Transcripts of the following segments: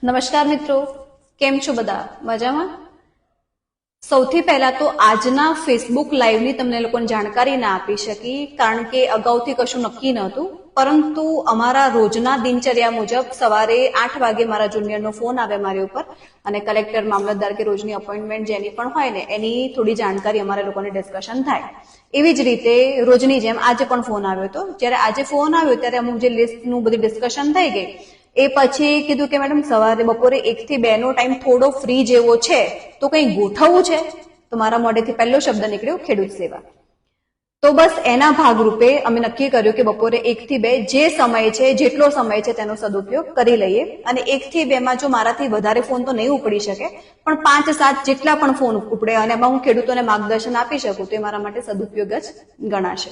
નમસ્કાર મિત્રો, કેમ છો બધા? મજામાં? સૌથી પહેલા તો આજના ફેસબુક લાઈવની તમને લોકોને જાણકારી ના આપી શકી, કારણ કે અગાઉથી કશું નક્કી નહોતું. પરંતુ અમારા રોજના દિનચર્યા મુજબ સવારે 8 વાગે મારા જુનિયરનો ફોન આવે મારી ઉપર, અને કલેક્ટર, મામલતદાર કે રોજની અપોઇન્ટમેન્ટ જેની પણ હોય ને એની થોડી જાણકારી અમારા લોકોને ડિસ્કશન થાય. એવી જ રીતે રોજની જેમ આજે પણ ફોન આવ્યો હતો. જ્યારે આજે ફોન આવ્યો ત્યારે અમુક જે લિસ્ટનું બધી ડિસ્કશન થઈ ગઈ, એ પછી કીધું કે મેડમ સવારે બપોરે 1 થી 2 નો ટાઈમ થોડો ફ્રી જેવો છે, તો કંઈ ગોઠવવું છે? તો મારા મોઢેથી પહેલો શબ્દ નીકળ્યો ખેડૂત સેવા. તો બસ એના ભાગરૂપે અમે નક્કી કર્યું કે બપોરે 1 થી 2 જે સમય છે, જેટલો સમય છે તેનો સદુપયોગ કરી લઈએ. અને 1 થી 2 માં જો મારાથી વધારે ફોન તો નહીં ઉપડી શકે, પણ 5-7 જેટલા પણ ફોન ઉપડે અને એમાં હું ખેડૂતોને માર્ગદર્શન આપી શકું તો એ મારા માટે સદુપયોગ જ ગણાશે.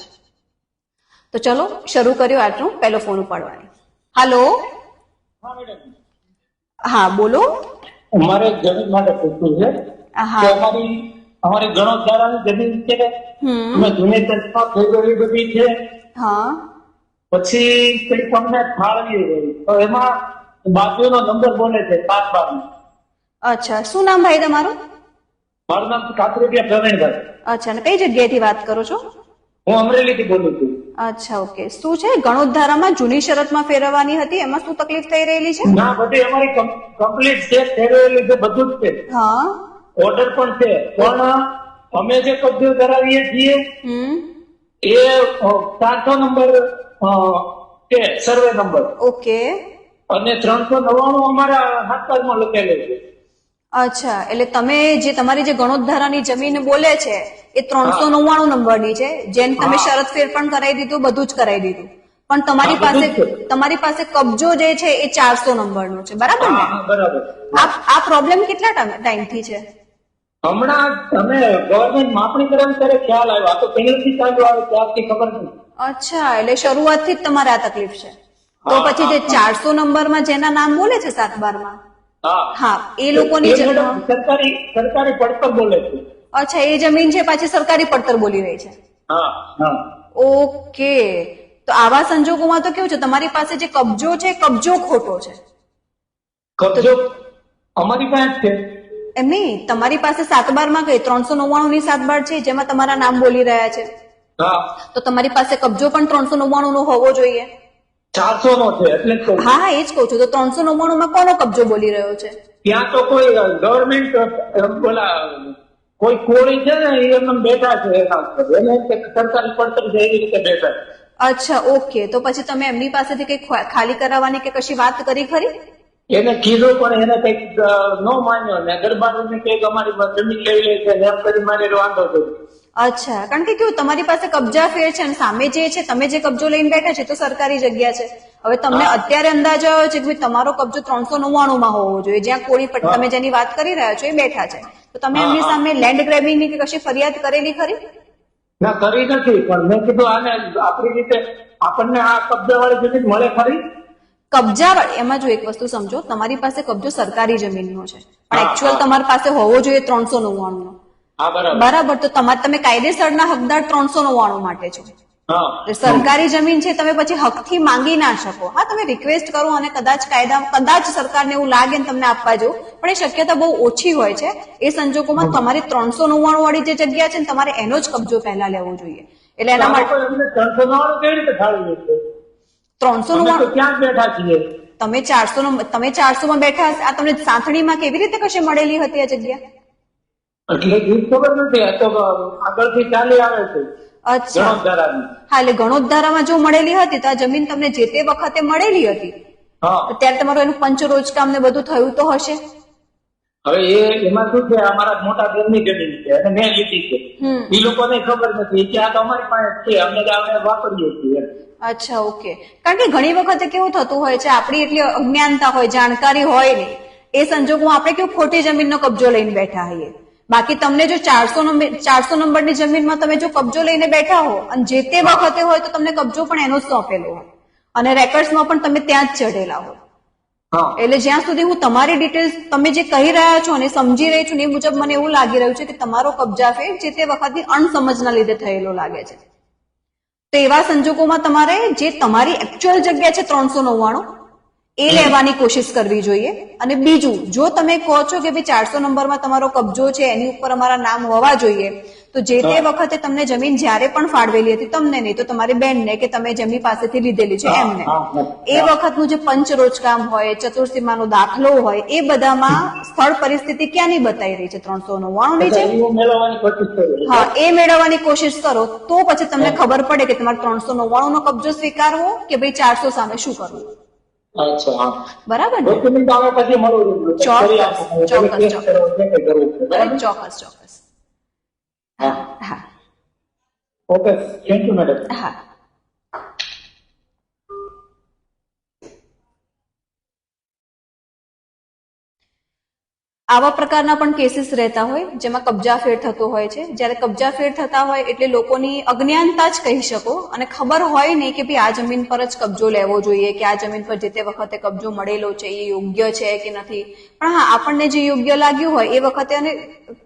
તો ચલો શરૂ કર્યો આજનો પહેલો ફોન ઉપાડવાની. હાલો, હા બોલો. અમારે જમીન માટે પૂછવું છે. અમારી ગણોદરાની જમીન છે. અમે જૂની ચર્ચા થઈ ગઈ બધી છે. હા, પછી કઈક અમને ફાળવી રહી તો એમાં બાજુનો નંબર બોલે છે 7-12. અચ્છા, શું નામ ભાઈ તમારું? મારું નામ કાતરોટિયા પ્રવીણભાઈ. અચ્છા, અને કઈ જગ્યાએથી વાત કરો છો? હું અમરેલીથી બોલું છું. અચ્છા, ઓકે. શું છે ગણોદધારામાં જૂની શરતમાં ફેરવવાની હતી, એમાં શું તકલીફ થઈ રહેલી છે? ના, બધી અમારી કમ્પ્લીટ છે, ફેરવેલી છે, બધું જ છે. હા, ઓર્ડર પણ છે, પણ અમે જે કબજો કરાવીએ છીએ એ 400 નંબર છે, સર્વે નંબર. ઓકે. અને 399 અમારા હાથકાળમાં લખેલું છે. અચ્છા, એટલે તમે જે તમારી જે ગણોદધારાની જમીન બોલે છે એ 399 નંબરની છે, જેને તમે શરત ફેર પણ કરાવી દીધું, બધું જ કરાવી દીધું, પણ તમારી પાસે કબજો જે છે એ 400 નંબરનો છે, બરાબર ને? બરાબર. આ પ્રોબ્લેમ કેટલા ટાઈમથી છે? હમણાં તમે ગવર્મેન્ટ માપણી કરે ત્યારે ખ્યાલ આવ્યો, આ તો પહેલેથી ચાલુ આવે ત્યારથી ખબર નહીં. અચ્છા, એટલે શરૂઆતથી જ તમારે આ તકલીફ છે. તો પછી જે 400 નંબરમાં જેના નામ બોલે છે 7-12 માં, હા, એ લોકોની સરકારી પડતર બોલે છે. અચ્છા, એ જમીન છે પાછી સરકારી પડતર બોલી રહી છે. ઓકે. તો આવા સંજોગોમાં તો કેવું છે, તમારી પાસે જે કબજો છે કબજો ખોટો છે. કબજો અમારી પાસે છે. એમ નહીં, તમારી પાસે 7-12 માં કઈ 399 ની 7-12 છે જેમાં તમારા નામ બોલી રહ્યા છે, તો તમારી પાસે કબજો પણ 399 નો હોવો જોઈએ. 400 નો છે એટલે. હા, એ જ કહું છું. તો 399 માં કોનો કબજો બોલી રહ્યો છે? ત્યાં તો કોઈ ગવર્મેન્ટ કોઈ કોળી છે ને એમને બેઠા છે, એને સરકારી પડતર છે એવી રીતે બેઠા છે. અચ્છા, ઓકે. તો પછી તમે એમની પાસેથી કઈ ખાલી કરાવવાની કે કશી વાત કરી ખરી? એને કીધું પણ એને કઈક ન માન્યો ને દરબારોને કઈક અમારી જમીન લઈ લે છે એમ કરી મારે વાંધો છે. અચ્છા, કારણ કે કેવું તમારી પાસે કબજા ફેર છે અને સામે જે છે તમે જે કબજો લઈને બેઠા છે તો સરકારી જગ્યા છે. હવે તમને અત્યારે અંદાજ આવ્યો છે કે તમારો કબજો 399 માં હોવો જોઈએ, જ્યાં કોળી તમે જેની વાત કરી રહ્યા છો એ બેઠા છે. તો તમે એમની સામે લેન્ડ ગ્રેબિંગ ની કે કશી ફરિયાદ કરેલી ખરી? ના, કરી નથી, પણ મેં કીધું આને આપણી રીતે આપણને આ કબજા વાળી જમીન મળે ખરી? કબજા વાળી, એમાં જો એક વસ્તુ સમજો, તમારી પાસે કબજો સરકારી જમીનનો છે, પણ એકચ્યુઅલ તમારી પાસે હોવો જોઈએ 399 નો. બરાબર. તો તમે કાયદેસરના હકદાર 399 માટે છો. સરકારી જમીન છે, તમે પછી હકથી માંગી ના શકો. હા, તમે રિક્વેસ્ટ કરો અને કદાચ સરકારને એવું લાગે ને તમને આપવા જવું, પણ એ શક્યતા બહુ ઓછી હોય છે. એ સંજોગોમાં તમારી 399 વાળી જે જગ્યા છે ને તમારે એનો જ કબજો પહેલા લેવો જોઈએ. એટલે એના માટે 399 કેવી રીતે ફાળવી છે? 399 ક્યાં બેઠા છીએ? તમે 400 માં બેઠા. આ તમને સાંથણીમાં કેવી રીતે કશે મળેલી હતી આ જગ્યા? એટલે ખબર નથી, આ તો આગળથી ચાલી આવે છે. અચ્છા, હા, એટલે ગણોદધારામાં જો મળેલી હતી તો આ જમીન તમને જે તે વખતે મળેલી હતી, ત્યારે તમારું એનું પંચરોજકામ ને બધું થયું તો હશે. હવે એમાં શું છે, અમારા મોટા બેનની જમીન છે અને મેં લીધી છે. એ લોકોને ખબર નથી કે આ તો અમારી પાસે છે, અમે વાપરીએ છીએ. અચ્છા, ઓકે. કારણ કે ઘણી વખતે કેવું થતું હોય છે, આપણી એટલી અજ્ઞાનતા હોય, જાણકારી હોય નહીં, એ સંજોગોમાં આપણે કેવું ખોટી જમીનનો કબજો લઈને બેઠા હોઈએ. બાકી તમને જો 400 નંબરની જમીનમાં તમે જો કબજો લઈને બેઠા હો અને જે તે વખતે હોય તો તમને કબજો પણ એનો જ સોંપેલો હોય અને રેકર્ડ્સમાં પણ તમે ત્યાં જ ચઢેલા હોય. એટલે જ્યાં સુધી હું તમારી ડિટેલ્સ તમે જે કહી રહ્યા છો અને સમજી રહી છું ને એ મુજબ મને એવું લાગી રહ્યું છે કે તમારો કબજા ફેર જે તે વખતની અણસમજના લીધે થયેલો લાગે છે. તો એવા સંજોગોમાં તમારે જે તમારી એકચ્યુઅલ જગ્યા છે 399, એ લેવાની કોશિશ કરવી જોઈએ. અને બીજું, જો તમે કહો છો કે ભાઈ 400 નંબરમાં તમારો કબજો છે, એની ઉપર અમારા નામ હોવા જોઈએ, તો જે તે વખતે તમને જમીન જ્યારે પણ ફાળવેલી હતી, તમને નહીં તો તમારી બેનને કે તમે જેમની પાસેથી લીધેલી છે એમને, એ વખતનું જે પંચરોજકામ હોય, ચતુર્સીમાનો દાખલો હોય, એ બધામાં સ્થળ પરિસ્થિતિ ક્યાંની બતાવી રહી છે? 399 ની છે. હા, એ મેળવવાની કોશિશ કરો તો પછી તમને ખબર પડે કે તમારે 399 નો કબજો સ્વીકારવો કે ભાઈ 400 સામે શું કરવું. બરાબર ને? ચોક્કસ. હા. Okay, thank you madam. હા. આવા પ્રકારના પણ કેસીસ રહેતા હોય જેમાં કબજાફેર થતો હોય છે. જ્યારે કબજાફેર થતા હોય એટલે લોકોની અજ્ઞાનતા જ કહી શકો, અને ખબર હોય નહીં કે ભાઈ આ જમીન પર જ કબજો લેવો જોઈએ, કે આ જમીન પર જે તે વખતે કબજો મળેલો છે એ યોગ્ય છે કે નથી. પણ હા, આપણને જે યોગ્ય લાગ્યું હોય એ વખતે, અને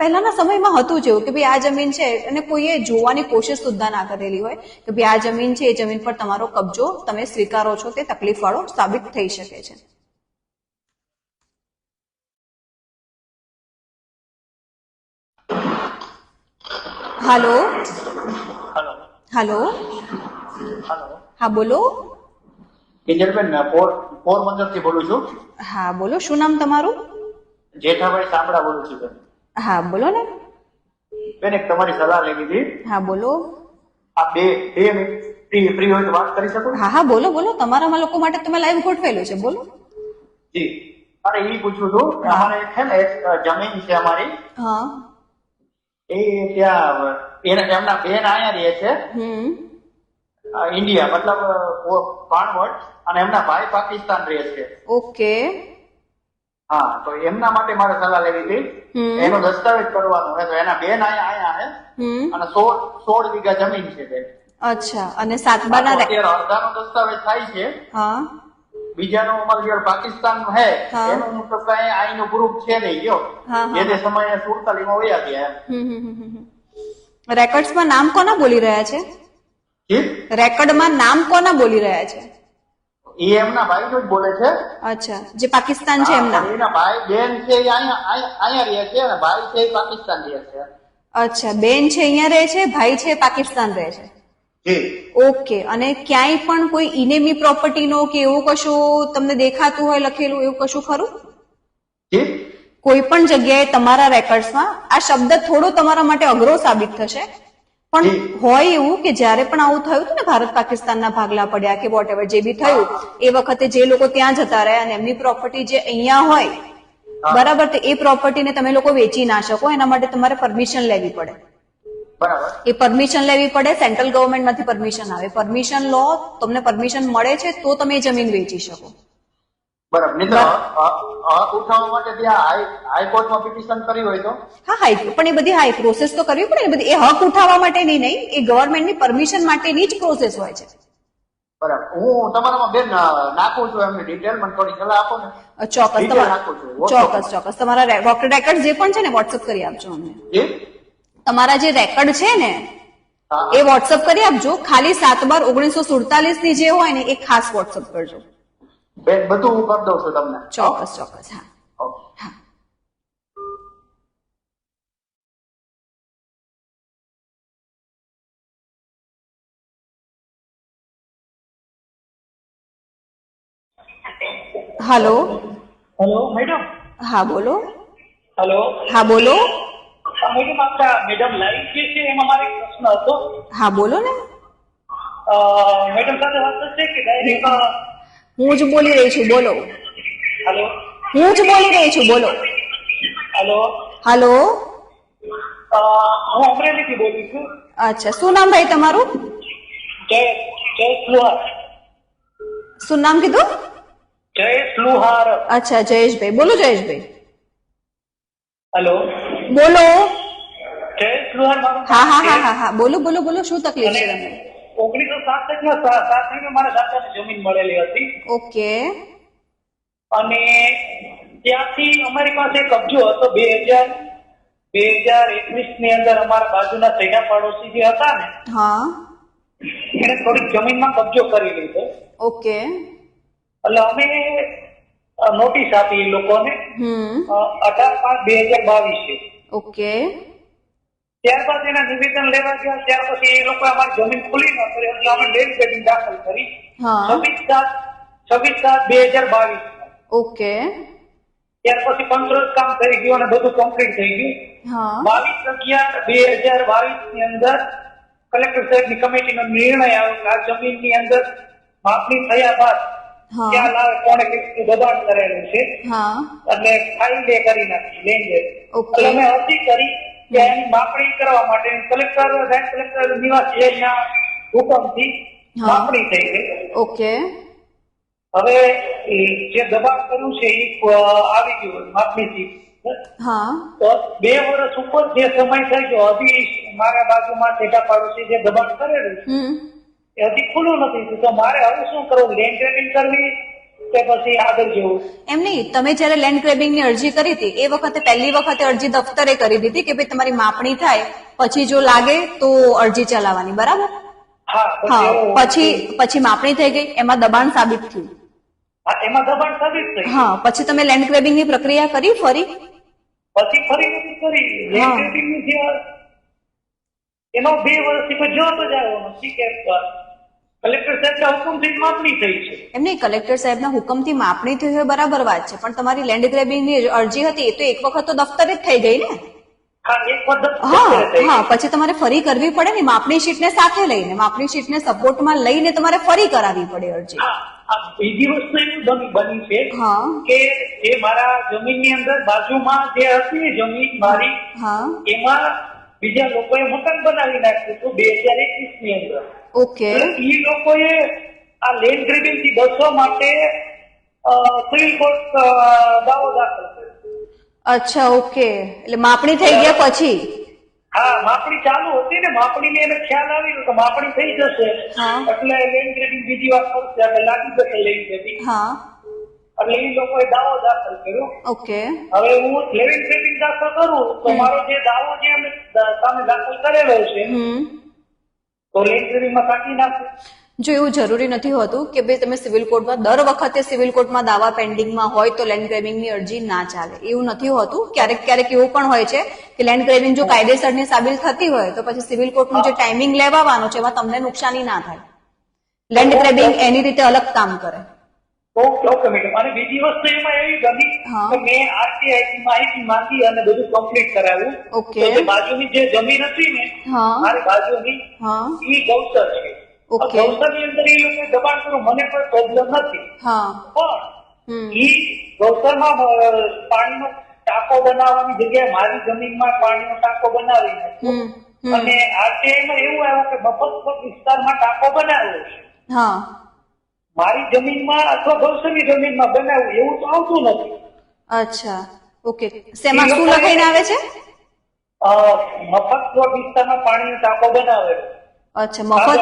પહેલાના સમયમાં હતું જ એવું કે ભાઈ આ જમીન છે અને કોઈએ જોવાની કોશિશ સુદ્ધા ના કરેલી હોય કે ભાઈ આ જમીન છે, એ જમીન પર તમારો કબજો તમે સ્વીકારો છો તે તકલીફવાળો સાબિત થઈ શકે છે. હાલો. હા, બોલો. કિંજલબેન, પોરબંદર થી બોલું છું. હા, બોલો. શું નામ તમારું? જેઠાભાઈ સાંભળા બોલું છું બેન. હા, બોલો ને. બેન, એક તમારી સલાહ લેવી હતી. હા, બોલો. આ બે ફ્રી હોય તો વાત કરી શકું? હા, બોલો. તમારા લોકો માટે તમે લાઈવ ગોઠવેલું છે, બોલો. જી, અરે એ પૂછવું હતું, અમારે છે ને એક જમીન છે અમારી. હા. એ ત્યાં એમના બેન અહીંયા રહે છે ઇન્ડિયા, મતલબ પાણવડ, અને એમના ભાઈ પાકિસ્તાન રહે છે. ઓકે. હા, તો એમના માટે મારે સલાહ લેવી હતી. એનો દસ્તાવેજ કરવાનો છે, તો એના બેન અહીંયા છે અને 16 વીઘા જમીન છે બેન. અચ્છા. અને સાતબાના અડધાનો દસ્તાવેજ થાય છે. હા. બીજાનું અમારે જે પાકિસ્તાન હે એનું તો કઈ આઈનું ગ્રુપ છે નહીં. જો જે તે સમયે 47 માં વયા ગયા. રેકોર્ડ્સમાં નામ કોના બોલી રહ્યા છે? રેકોર્ડમાં નામ કોના બોલી રહ્યા છે? એ એમના ભાઈ જ બોલે છે. અચ્છા, જે પાકિસ્તાન છે એમના. એના ભાઈ બેન છે અહીંયા રહે છે, અને ભાઈ છે પાકિસ્તાન રહે છે. અચ્છા, બેન છે અહીંયા રહે છે, ભાઈ છે પાકિસ્તાન રહે છે. ઓકે. અને ક્યાંય પણ કોઈ ઇનેમી પ્રોપર્ટીનો કે એવું કશું તમને દેખાતું હોય લખેલું, એવું કશું ખરું? કોઈ પણ જગ્યાએ તમારા રેકોર્ડ્સમાં આ શબ્દ થોડો તમારા માટે અઘરો સાબિત થશે, પણ હોય એવું કે જ્યારે પણ આવું થયું હતું ને, ભારત પાકિસ્તાનના ભાગલા પડ્યા કે વોટ એવર જે બી થયું, એ વખતે જે લોકો ત્યાં જતા રહ્યા અને એમની પ્રોપર્ટી જે અહીંયા હોય, બરાબર, તો એ પ્રોપર્ટીને તમે લોકો વેચી ના શકો. એના માટે તમારે પરમિશન લેવી પડે. એ પરમિશન લેવી પડે. સેન્ટ્રલ ગવર્મેન્ટ માંથી પરમિશન આવે. પરમિશન લો, તમને પરમિશન મળે છે તો તમે જમીન વેચી શકો. હા, પણ એ બધી હાઈ પ્રોસેસ તો કરવી પડે ને. બધી એ હક ઉઠાવવા માટે નહીં, એ ગવર્મેન્ટની પરમિશન માટેની જ પ્રોસેસ હોય છે. બરાબર. હું તમારામાં બેન નાખું છું એમની ડિટેલ, મને થોડી સલાહ આપો ને. ચોક્કસ. તમારા રેકોર્ડ જે પણ છે ને વોટ્સઅપ કરી આપજો અમને. તમારા જે રેકોર્ડ છે ને એ વોટ્સઅપ કરી આપજો. ખાલી 7/1947 ની જે હોય ને એ ખાસ વોટ્સઅપ કરજો. બેન, બધું હું કરી દઉં છું તમને. ચોક્કસ. હા. હાલો. મેડમ. હા, બોલો. હેલો. હા, બોલો. મેડમ, આપણા મેડમ લાઈવ જે છે એમાં મારે એક પ્રશ્ન હતો. હા, બોલો ને. મેડમ સાથે વાત થશે કે ડાયરેક્ટ? હું જ બોલી રહી છું, બોલો. હેલો. હું જ બોલી રહી છું, બોલો. હેલો. હાલો. હું અમરેલીથી બોલું છું. અચ્છા, શું નામ ભાઈ તમારું? જયેશ લુહાર. શું નામ કીધું? જયેશ લુહાર. અચ્છા, જયેશભાઈ. બોલો જયેશભાઈ. હેલો. બોલો. જયેશ લુહાર મારું. હા. બોલો. શું તકલીફ છે તમને? 1967 મારા દાદાને જમીન મળેલી હતી. ઓકે. અને ત્યાંથી અમારી પાસે કબજો હતો. 2021 ની અંદર અમારા બાજુના સૈના પાડોશી જે હતા ને, હા, એને થોડીક જમીનમાં કબજો કરી લીધો. ઓકે. એટલે અમે નોટિસ આપી એ લોકોને 18/5/2022 ઓકે ત્યારબાદ એના નિવેદન લેવા ગયા. ત્યાર પછી એ લોકો અમારી જમીન ખુલી ન કરી એટલે અમે લેન્ડ ગ્રેબિંગ દાખલ કરી હા 26/7/2022. ઓકે ત્યાર પછી કંટ્રોલ કામ થઈ ગયું અને બધું કમ્પ્લીટ થઈ ગયું. હા 22/11/2022 ની અંદર કલેક્ટર સાહેબની કમિટીનો નિર્ણય આવ્યો કે આ જમીનની અંદર માપણી થયા બાદ હા ક્યાં લાવે કોણે કેટલું દબાણ કરેલું છે હા એટલે ફાઇલ કરી નાખી લેન્ડ. ઓકે એટલે અમે અરજી કરી કે એની માપણી કરવા માટે કલેક્ટર નિવાસ એના હુકમથી હા. માપણી થઈ ગઈ. ઓકે હવે જે દબાણ કર્યું છે એ આવી ગયું માપણીથી. હા તો 2 વર્ષ ઉપર જે સમય થઈ ગયો હજી મારા બાજુમાં ટેટા પાડોશી જે દબાણ કરેલું છે એ હજી ખુલ્લું નથી થયું. તો મારે હવે શું કરવું? લેન્ડ ગ્રેબિંગ કરવી કે પછી આગળ જવું? એમ નહીં, તમે જયારે લેન્ડ ગ્રેબિંગ ની અરજી કરી હતી એ વખતે પહેલી વખતે અરજી દફતરે કરી દીધી કે ભાઈ તમારી માપણી થાય પછી જો લાગે તો અરજી ચલાવવાની, બરાબર? હા હા એવું. પછી માપણી થઈ ગઈ, એમાં દબાણ સાબિત થયું. હા એમાં દબાણ સાબિત થઈ ગયું. હા પછી તમે લેન્ડ ગ્રેબિંગ ની પ્રક્રિયા કરી ફરી? પછી ફરી નથી કરી. લેન્ડ ગ્રેબિંગ ની જે એનો 2 વર્ષથી કોઈ જવાબ જ આવ્યો નથી કે કલેક્ટર સાહેબના હુકમથી માપણી થઈ છે. એમ નહીં, કલેક્ટર સાહેબના હુકમથી માપણી થઈ હોય બરાબર વાત છે, પણ તમારી લેન્ડ ગ્રેબિંગ ની અરજી હતી એ તો એક વખત તો દફતરે જ થઈ ગઈ ને? હા એક વખત હા હા પછી તમારે ફરી કરવી પડે ને, માપણી શીટને સાથે લઈને, માપણી શીટને સપોર્ટમાં લઈને તમારે ફરી કરાવવી પડે અરજી. બીજી વસ્તુ એવું બની છે હા કે એ મારા જમીનની અંદર બાજુમાં જે હતી ને જમીન મારી હા એમાં બીજા લોકોએ મકાન બનાવી નાખ્યું હતું 2021 ની અંદર. ઓકે એ લોકોએ આ લેન્ડ ગ્રેબિંગ થી બચવા માટે સિવિલ કોર્ટ દાવો દાખલ કર્યો. અચ્છા ઓકે, એટલે માપણી થઈ ગયા પછી? હા માપણી ચાલુ હતી ને, માપણી એને ખ્યાલ આવ્યો તો માપણી થઈ જશે એટલે લેન્ડ ગ્રેબિંગ બીજી વાર કરશે એટલે લાગી જશે લેન્ડ ગ્રેબિંગ. હા એટલે એ લોકોએ દાવો દાખલ કર્યો. ઓકે હવે હું લેન્ડ ગ્રેબિંગ દાખલ કરું તો મારો જે દાવો જે અમે સામે દાખલ કરેલો છે તો લેન્ડ ગ્રેબિંગમાં કાઢી નાખું. જો એવું જરૂરી નથી હોતું કે ભાઈ તમે સિવિલ કોર્ટમાં દર વખતે સિવિલ કોર્ટમાં દાવા પેન્ડિંગમાં હોય તો લેન્ડ ગ્રેબિંગની અરજી ના ચાલે, એવું નથી હોતું. ક્યારેક ક્યારેક એવું પણ હોય છે કે લેન્ડ ગ્રેબિંગ જો કાયદેસરની સાબિત થતી હોય તો પછી સિવિલ કોર્ટનું જે ટાઈમિંગ લેવાનો છે એમાં તમને નુકસાની ના થાય. લેન્ડ ગ્રેબિંગ એની રીતે અલગ કામ કરે. Okay madam. અને બીજી વસ્તુ એમાં એવી બની કે મેં આરટીઆઈ ની માહિતી માંગી અને બધું કમ્પ્લીટ કરાવ્યું. ઓકે તો જે બાજુની જે જમીન હતી ને મારી બાજુની એ ગૌચર છે. ગૌચરની અંદર એ લોકો દબાણ કરું મને કોઈ પ્રોબ્લેમ નથી, પણ એ ગૌચરમાં પાણીનો ટાંકો બનાવવાની જગ્યાએ મારી જમીનમાં પાણીનો ટાંકો બનાવી નાખ્યો અને આરટીઆઈ માં એવું આવ્યું કે મફત વિસ્તારમાં ટાંકો બનાવ્યો છે. મારી જમીનમાં અથવા ગૌચરની જમીનમાં બનાવ્યું એવું તો આવતું નથી. અચ્છા ઓકે, શેમાં શું લખાઈને આવે છે? મફત પ્લોટ વિસ્તારમાં પાણીનો ટાંકો બનાવેલો. અચ્છા મફત,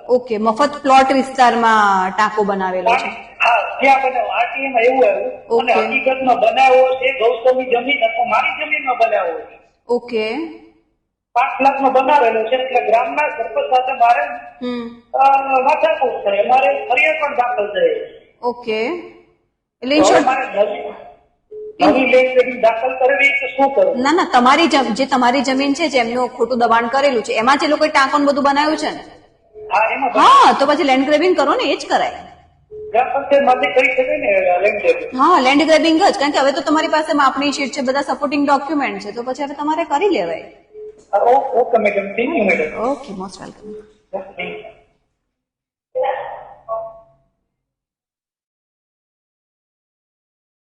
ઓકે મફત પ્લોટ વિસ્તારમાં ટાંકો બનાવેલો છે. હા ત્યાં બનાવ્યો. આરટીઆઈ માં એવું આવ્યું અને હકીકતમાં બનાવ્યો છે ગૌચરની જમીન અથવા મારી જમીનમાં બનાવ્યો છે. ઓકે 5 લાખનો બનાવેલો છે એટલે ગ્રામના સરપંચ સાથે મારે માથાકૂટ થાય, મારે ફરિયાદ પણ દાખલ થઈ. ઓકે એટલે મારે નવી લેન્ડ ગ્રેબિંગ દાખલ કરવી તો શું કરું? ના ના, તમારી જે તમારી જમીન છે જેમનું ખોટું દબાણ કરેલું છે એમાં જે લોકોએ ટાંકો બધું બનાવ્યું છે ને, હા તો પછી લેન્ડ ગ્રેબિંગ કરો ને, એ જ કરાય. ગ્રામ પંચાયત માટે કરી શકે ને લેન્ડ ગ્રેબિંગ? હા લેન્ડ ગ્રેબિંગ જ, કારણ કે હવે તો તમારી પાસે માપણી શીટ છે, બધા સપોર્ટિંગ ડોક્યુમેન્ટ છે, તો પછી હવે તમારે કરી લેવાય. Okay madam, thank you madam. Okay most welcome.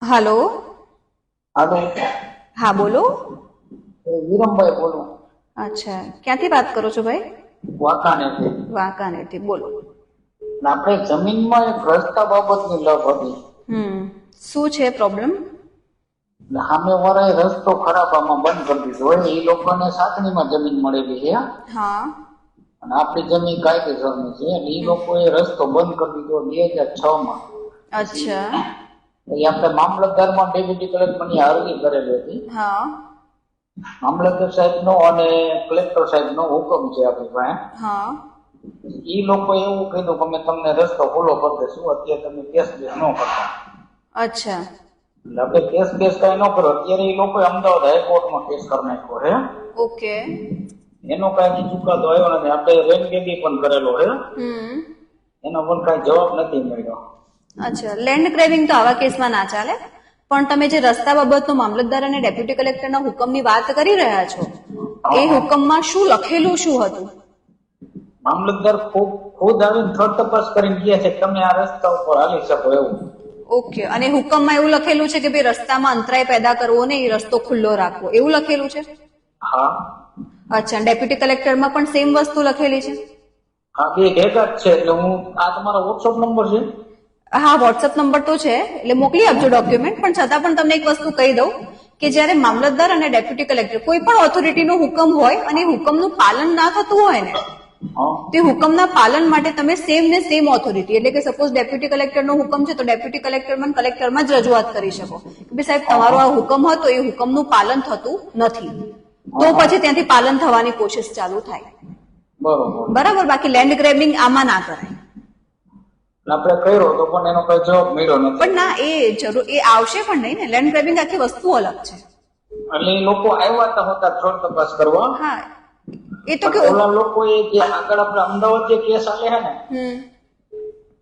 Hello હા બોલો. વિરમભાઈ બોલું. અચ્છા ક્યાંથી વાત કરો છો ભાઈ? વાંકાનેરથી. વાંકાનેરથી, બોલો. આપણે જમીનમાં એક રસ્તા બાબતની લપ હતી. શું છે પ્રોબ્લેમ? સામે વાળાએ રસ્તો ખરાબ આમાં બંધ કરી દીધો હોય. એ લોકોને સાતણીમાં જમીન મળેલી છે હા અને આપણી જમીન કાયદેસરની છે. એ લોકોએ રસ્તો બંધ કરી દીધો 2006 માં. અચ્છા આપણે મામલતદારમાં ડેપ્યુટી કલેક્ટરની અરજી કરેલી હતી. હા મામલતદાર સાહેબ નો અને કલેક્ટર સાહેબ નો હુકમ છે આપણી પાસે. હા ઈ લોકો એવું કીધું કે અમે તમને રસ્તો ખુલ્લો કરી દઈશું, અત્યારે તમે કેસ બેસ ન કરતા. અચ્છા. એટલે આપણે કેસ બેસ કઈ ન કરો. અત્યારે એ લોકો અમદાવાદ હાઈકોર્ટમાં કેસ કરી નાખ્યો છે. ઓકે. એનો કઈ ચુકાદો આવ્યો નથી. આપણે રેનગેડી પણ કરેલો છે, એનો પણ કઈ જવાબ નથી મળ્યો. અચ્છા, લેન્ડ ગ્રેબિંગ તો આવા કેસમાં ના ચાલે. પણ તમે જે રસ્તા બાબતનો મામલતદાર અને ડેપ્યુટી કલેક્ટરના હુકમની વાત કરી રહ્યા છો, એ હુકમમાં શું લખેલું શું હતું? મામલતદાર ખુદ આવીને થર્ડ તપાસ કરીને ગયા છે તમે આ રસ્તા ઉપર હાલી શકો એવું. ઓકે. અને હુકમમાં એવું લખેલું છે કે ભાઈ રસ્તામાં અંતરાય પેદા કરવો ને, એ રસ્તો ખુલ્લો રાખવો, એવું લખેલું છે? હા. અચ્છા, ડેપ્યુટી કલેક્ટરમાં પણ સેમ વસ્તુ લખેલી છે? હા, બે ભેગા જ છે. એટલે હું આ તમારો વોટ્સઅપ નંબર છે? હા, વોટ્સઅપ નંબર તો છે, એટલે મોકલી આપજો ડોક્યુમેન્ટ. પણ છતાં પણ તમને એક વસ્તુ કહી દઉં કે જયારે મામલતદાર અને ડેપ્યુટી કલેક્ટર કોઈ પણ ઓથોરિટીનો હુકમ હોય અને હુકમનું પાલન ના થતું હોય ને, તે હુકમના પાલન માટે તમે સેમ ને સેમ ઓથોરિટી, એટલે કે સપોઝ ડેપ્યુટી કલેક્ટરનો હુકમ છે તો ડેપ્યુટી કલેક્ટરમાં કલેક્ટરમાં જ રજૂઆત કરી શકો કે સાહેબ તમારો આ હુકમ હતો, એ હુકમનું પાલન થતું નથી, તો પછી ત્યાંથી પાલન થવાની કોશિશ ચાલુ થાય. બરાબર. બાકી લેન્ડ ગ્રેબિંગ આમાં ના કરાય. આપણે કર્યો તો પણ એનો કોઈ જવાબ મળ્યો નથી. પણ ના, એ જરૂર એ આવશે પણ નહીં ને. લેન્ડ ગ્રેબિંગ આખી વસ્તુ અલગ છે. એટલે એ લોકો આવ્યા હતા થોડ તપાસ કરવા. હા, એ તો કે ઓલા લોકોએ જે આગળ આપણે અમદાવાદ જે કેસ આલે છે ને,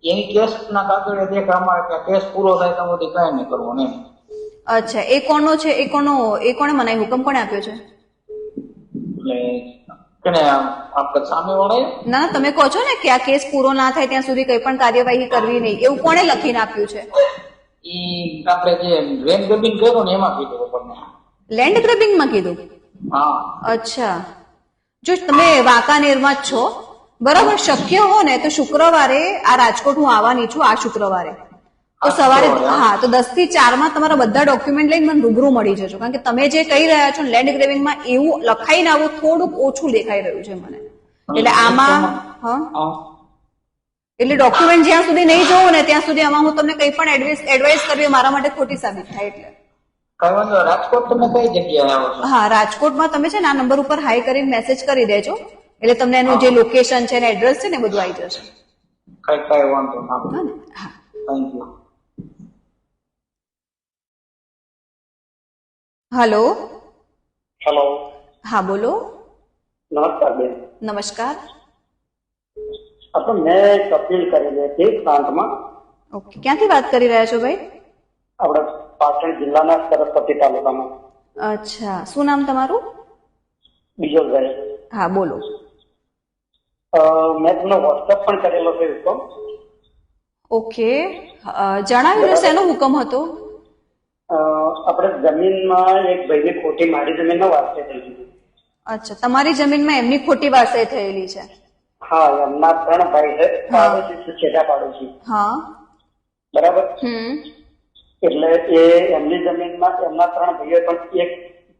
એની કેસ ના કાગળે દેખ અમારે કે કેસ પૂરો થાય તો બધી કઈ નહીં કરવું ને. અચ્છા, એ કોનો છે? એ કોણે મનાય? હુકમ કોણે આપ્યો છે? એટલે આપણે સામે વાળા ના, તમે કહો છો ને કે આ કેસ પૂરો ના થાય ત્યાં સુધી કઈ પણ કાર્યવાહી કરવી નહીં, એવું કોણે લખીને આપ્યું છે? ઈ આપણે જે લેન્ડ ગ્રેબિંગ કર્યું ને એમાં કીધું આપણને. લેન્ડ ગ્રેબિંગમાં કીધું? હા. અચ્છા. જો તમે વાંકાનેરમાં જ છો, બરાબર, શક્ય હો ને તો શુક્રવારે આ રાજકોટ હું આવવાની છું, આ શુક્રવારે તો સવારે, હા, તો 10 થી 4 માં તમારા બધા ડોક્યુમેન્ટ લઈને મને રૂબરૂ મળી જજો. કારણ કે તમે જે કહી રહ્યા છો લેન્ડ ગ્રેબિંગમાં એવું લખાઈને આવું થોડુંક ઓછું દેખાઈ રહ્યું છે મને. એટલે આમાં એટલે ડોક્યુમેન્ટ જ્યાં સુધી નહીં જોઉં ને ત્યાં સુધી આમાં હું તમને કઈ પણ એડવાઇસ કરવી મારા માટે ખોટી સાબિત થાય. એટલે રાજકોટ તમે કઈ જગ્યાએ આવો છો? હા, રાજકોટમાં તમે છે ને આ નંબર ઉપર હાઈ કરીને મેસેજ કરી દેજો, એટલે તમને એનું જે લોકેશન છે ને એડ્રેસ છે ને બધું આવી જશે. કઈ વાંધો ના. હા, થેન્ક યુ. હેલો. હેલો. હા, બોલો. નમસ્કાર બેન. નમસ્કાર. મેં એક અપીલ કરેલી હતી પ્રાંતમાં. ઓકે, ક્યાંથી વાત કરી રહ્યા છો ભાઈ? આપણે પાટણ જિલ્લાના સરસ્વતી તાલુકામાં. અચ્છા, શું નામ તમારું? બીજલભાઈ. હા, બોલો. મેં તમને વોટ્સઅપ પણ કરેલો છે હુકમ. ઓકે, જણાવ્યું છે એનો હુકમ હતો? આપણે જમીનમાં એક ભાઈની ખોટી મારી જમીનનો વારસે થઈ ગઈ. અચ્છા, તમારી જમીનમાં એમની ખોટી વારસાઈ થયેલી છે? હા, એમના 3 ભાઈ છે, પાડોશી, છેટા પાડોશી. હા, બરાબર. એટલે એ એમની જમીનમાં એમના 3 ભાઈઓ, પણ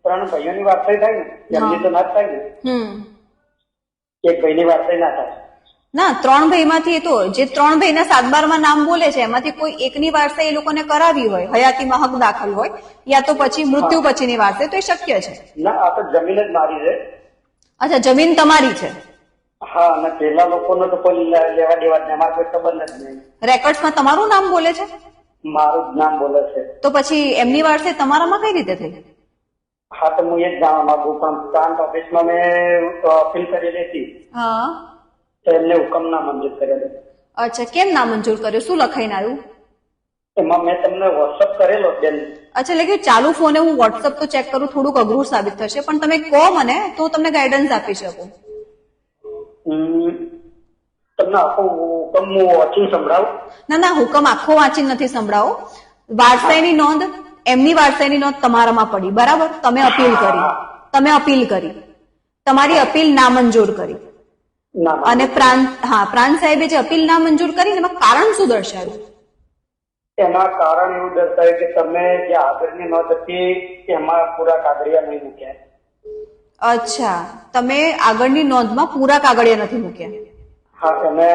3 ભાઈઓની વારસાઈ થાય ને, એમની તો ના જ થાય ને. એક ભાઈની વારસાઈ ના થાય. ના, 3 ભાઈમાંથી એ તો જે 3 ભાઈના 7/12 નામ બોલે છે એમાંથી કોઈ એકની વારસાઈ એ લોકોને કરાવી હોય, હયાતીમાં હક દાખલ હોય, યા તો પછી મૃત્યુ પછીની વારસાઈ, તો એ શક્ય છે. ના, આ તો જમીન જ મારી છે. અચ્છા, જમીન તમારી છે? હા, અને પેલા લોકોનો તો કોઈ લેવા દેવા જ અમારે કોઈ સંબંધ જ નહીં. રેકોર્ડ્સમાં તમારું નામ બોલે છે? મારું જ નામ બોલે છે. તો પછી એમની વારસાઈ તમારામાં કઈ રીતે થઈ? હા, તો હું એ જ જાણવા માંગુ, પણ પ્રાંત ઓફિસમાં મેં અપીલ કરેલી હતી. હા, તો એમને હુકમ ના મંજૂર કરેલો. અચ્છા, કેમ ના મંજૂર કર્યો? શું લખાઈને આવ્યું? એમાં મેં તમને વોટ્સઅપ કરેલો બેન. અચ્છા, એટલે કે ચાલુ ફોને હું વોટ્સઅપ તો ચેક કરું, થોડુંક અઘરું સાબિત થશે, પણ તમે કહો મને તો તમને ગાઈડન્સ આપી શકું. તમને આખો હુકમ હું વાંચી સંભળાવું? ના, હુકમ આખો વાંચીને નથી સંભળાવો. વારસાઈની નોંધ, એમની વારસાઈની નોંધ તમારામાં પડી, બરાબર? તમે અપીલ કરી, તમારી અપીલ નામંજૂર કરી, અને પ્રાંત સાહેબે જે અપીલ નામંજૂર કરી એમાં કારણ શું દર્શાવ્યું? એમાં કારણ એવું દર્શાવ્યું કે તમે જે આગળની નોંધ હતી એમાં પૂરા કાગળિયા નહીં મૂક્યા. અચ્છા, તમે આગળની નોંધમાં પૂરા કાગળિયા નથી મૂક્યા? હા, અને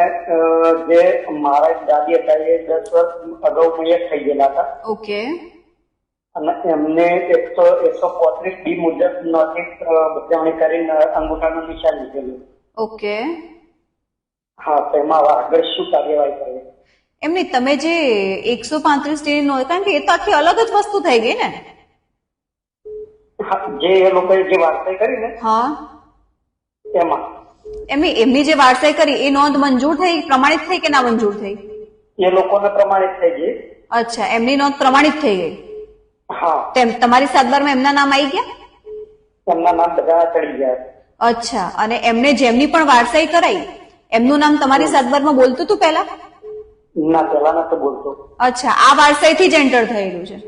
જે મારા દાદી હતા એ 10 વર્ષ અગાઉ થઈ ગયેલા હતા. ઓકે. અને એમને 135D મુજબ નોટિસ બચાવણી કરીને અંગૂઠાનું નિશાન લીધેલું. ઓકે. હા, તો એમાં આગળ શું કાર્યવાહી કરવી? એમની તમે જે 135D નો, કારણ કે એ તો આખી અલગ જ વસ્તુ થઈ ગઈ ને. જે એ લોકોએ જે વારસાઈ કરી ને, હા, એમાં એમની જે વારસાઈ કરી એ નોંધ મંજૂર થઈ, પ્રમાણિત થઈ કે ના મંજૂર થઈ? એ લોકોને પ્રમાણિત થઈ ગઈ. અચ્છા, એમની નોંધ પ્રમાણિત થઈ ગઈ. હા. તેમ તમારી સાતબારમાં એમના નામ આવી ગયા? એમના નામ બધા ચડી ગયા. અચ્છા, અને એમને જેમની પણ વારસાઈ કરાઈ એમનું નામ તમારી સાતબારમાં બોલતું હતું પહેલા? ના, પેલા નતો બોલતો. અચ્છા, આ વારસાઈથી જ એન્ટર થયેલું છે.